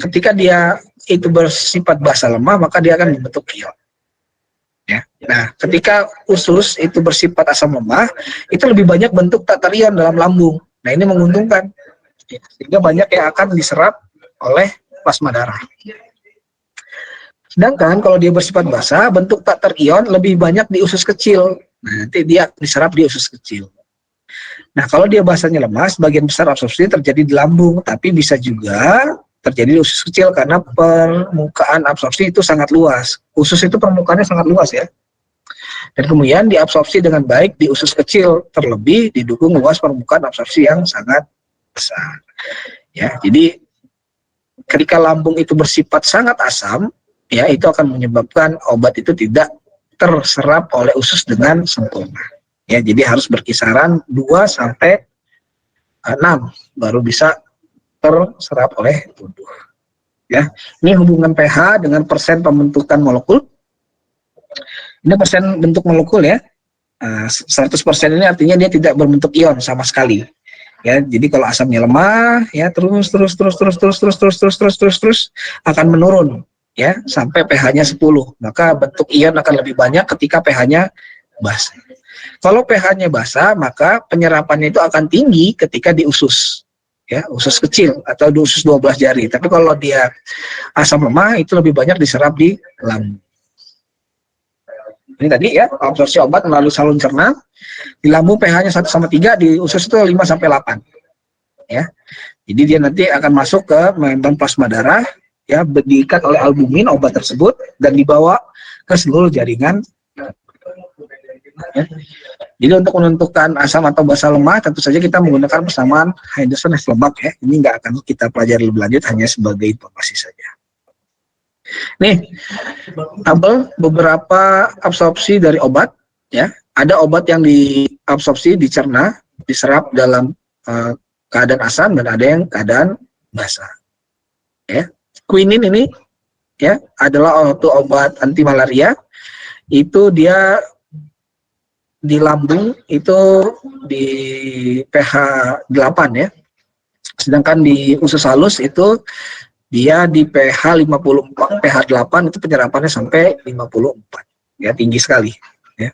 Ketika dia itu bersifat basa lemah, maka dia akan membentuk ion. Ya. Nah, ketika usus itu bersifat asam lemah, itu lebih banyak bentuk tak terion dalam lambung. Nah, ini menguntungkan. Sehingga banyak yang akan diserap oleh plasma darah. Sedangkan kalau dia bersifat basa, bentuk tak terion lebih banyak di usus kecil. Nah, nanti dia diserap di usus kecil. Nah, kalau dia basanya lemah, sebagian besar absorpsi terjadi di lambung, tapi bisa juga terjadi di usus kecil karena permukaan absorpsi itu sangat luas. Usus itu permukaannya sangat luas ya. Dan kemudian diabsorpsi dengan baik di usus kecil, terlebih didukung luas permukaan absorpsi yang sangat besar. Ya, jadi ketika lambung itu bersifat sangat asam, ya itu akan menyebabkan obat itu tidak terserap oleh usus dengan sempurna. Ya, jadi harus berkisaran 2 sampai 6 baru bisa terserap oleh tubuh. Ya, ini hubungan pH dengan persen pembentukan molekul. Ini persen bentuk molekul ya. 100% ini artinya dia tidak berbentuk ion sama sekali. Ya, jadi kalau asamnya lemah, ya terus akan menurun, ya sampai pH-nya 10. Maka bentuk ion akan lebih banyak ketika pH-nya basa. Kalau pH-nya basa, maka penyerapannya itu akan tinggi ketika di usus, ya usus kecil atau di usus 12 jari. Tapi kalau dia asam lemah, itu lebih banyak diserap di lambung. Ini tadi ya, absorpsi obat melalui saluran cerna. Di lambung pH-nya 1/3, di usus itu 5-8. Ya. Jadi dia nanti akan masuk ke membran plasma darah, ya, diikat oleh albumin obat tersebut dan dibawa ke seluruh jaringan. Ya. Jadi untuk menentukan asam atau basa lemah, tentu saja kita menggunakan persamaan Henderson-Hasselbalch ya. Ini nggak akan kita pelajari lebih lanjut, hanya sebagai informasi saja. Nih, tabel beberapa absorpsi dari obat, ya. Ada obat yang diabsorpsi, dicerna, diserap dalam keadaan asam dan ada yang keadaan basa. Ya, quinin ini, ya, adalah obat anti malaria. Itu dia di lambung itu di pH 8 ya. Sedangkan di usus halus itu dia di pH 54, pH 8 itu penyerapannya sampai 54. Ya, tinggi sekali, ya.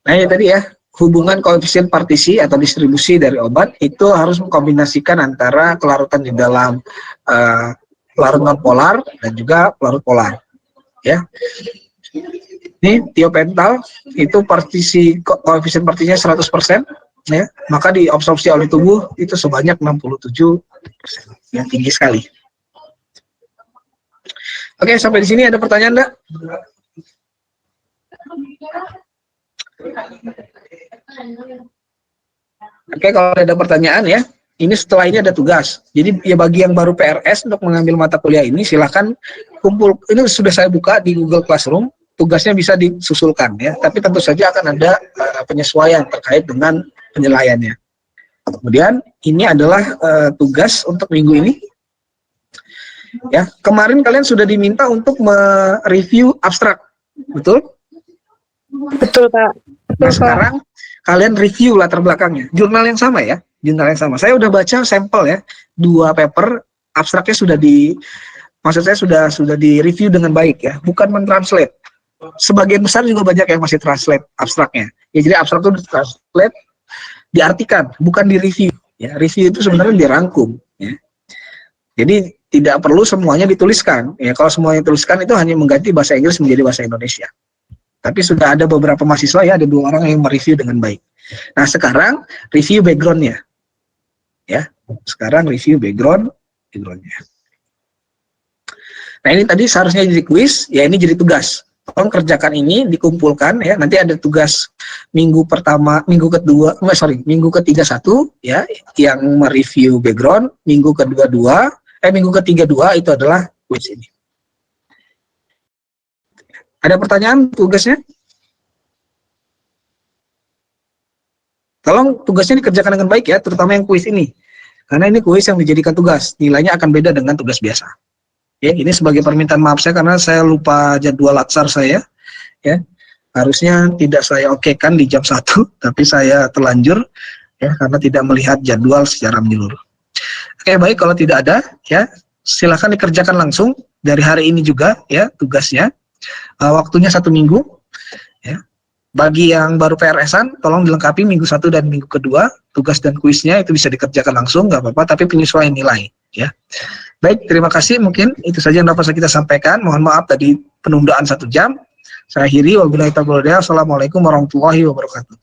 Nah, ya tadi ya, hubungan koefisien partisi atau distribusi dari obat itu harus mengkombinasikan antara kelarutan di dalam pelarut nonpolar dan juga pelarut polar. Ya. Ini tiopental itu partisi koefisien partisinya 100%. Ya, maka diabsorpsi oleh tubuh itu sebanyak 67%, yang tinggi sekali. Oke, sampai di sini ada pertanyaan enggak? Oke, kalau ada pertanyaan ya, ini setelah ini ada tugas. Jadi ya bagi yang baru PRS untuk mengambil mata kuliah ini silahkan kumpul. Ini sudah saya buka di Google Classroom. Tugasnya bisa disusulkan ya, tapi tentu saja akan ada penyesuaian terkait dengan penilaiannya. Kemudian ini adalah tugas untuk minggu ini. Ya, kemarin kalian sudah diminta untuk mereview abstrak, betul? Betul, Pak. Nah, sekarang kalian review latar belakangnya. Jurnal yang sama ya, jurnal yang sama. Saya udah baca sampel ya, 2 paper abstraknya maksud saya sudah di-review dengan baik ya, bukan mentranslate. Sebagian besar juga banyak yang masih translate abstraknya. Ya, jadi abstrak itu ditranslate, diartikan, bukan di-review. Ya, review itu sebenarnya dirangkum. Ya. Jadi tidak perlu semuanya dituliskan. Ya, kalau semuanya dituliskan itu hanya mengganti bahasa Inggris menjadi bahasa Indonesia. Tapi sudah ada beberapa mahasiswa ya, ada 2 orang yang mereview dengan baik. Nah, sekarang review background-nya. Ya, sekarang review background-nya. Nah, ini tadi seharusnya jadi kuis, ya ini jadi tugas. Tolong kerjakan ini, dikumpulkan ya. Nanti ada tugas minggu ketiga 1 ya, yang mereview background, minggu ketiga 2 itu adalah kuis ini. Ada pertanyaan tugasnya? Tolong tugasnya dikerjakan dengan baik ya, terutama yang kuis ini. Karena ini kuis yang dijadikan tugas, nilainya akan beda dengan tugas biasa. Ya, ini sebagai permintaan maaf saya karena saya lupa jadwal latsar saya. Ya, harusnya tidak saya okekan di jam 1, tapi saya terlanjur ya karena tidak melihat jadwal secara menyeluruh. Oke, baik, kalau tidak ada ya, silakan dikerjakan langsung dari hari ini juga ya tugasnya. Waktunya 1 minggu ya. Bagi yang baru PRS-an, tolong dilengkapi minggu 1 dan minggu kedua, tugas dan kuisnya itu bisa dikerjakan langsung, nggak apa-apa, tapi penyesuaian nilai ya. Baik, terima kasih, mungkin itu saja yang dapat kita sampaikan. Mohon maaf tadi penundaan 1 jam. Saya akhiri, wabillahi taufiq wal hidayah. Assalamualaikum warahmatullahi wabarakatuh.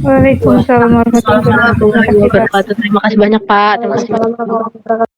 Waalaikumsalam warahmatullahi wabarakatuh. Terima kasih banyak Pak. Terima kasih.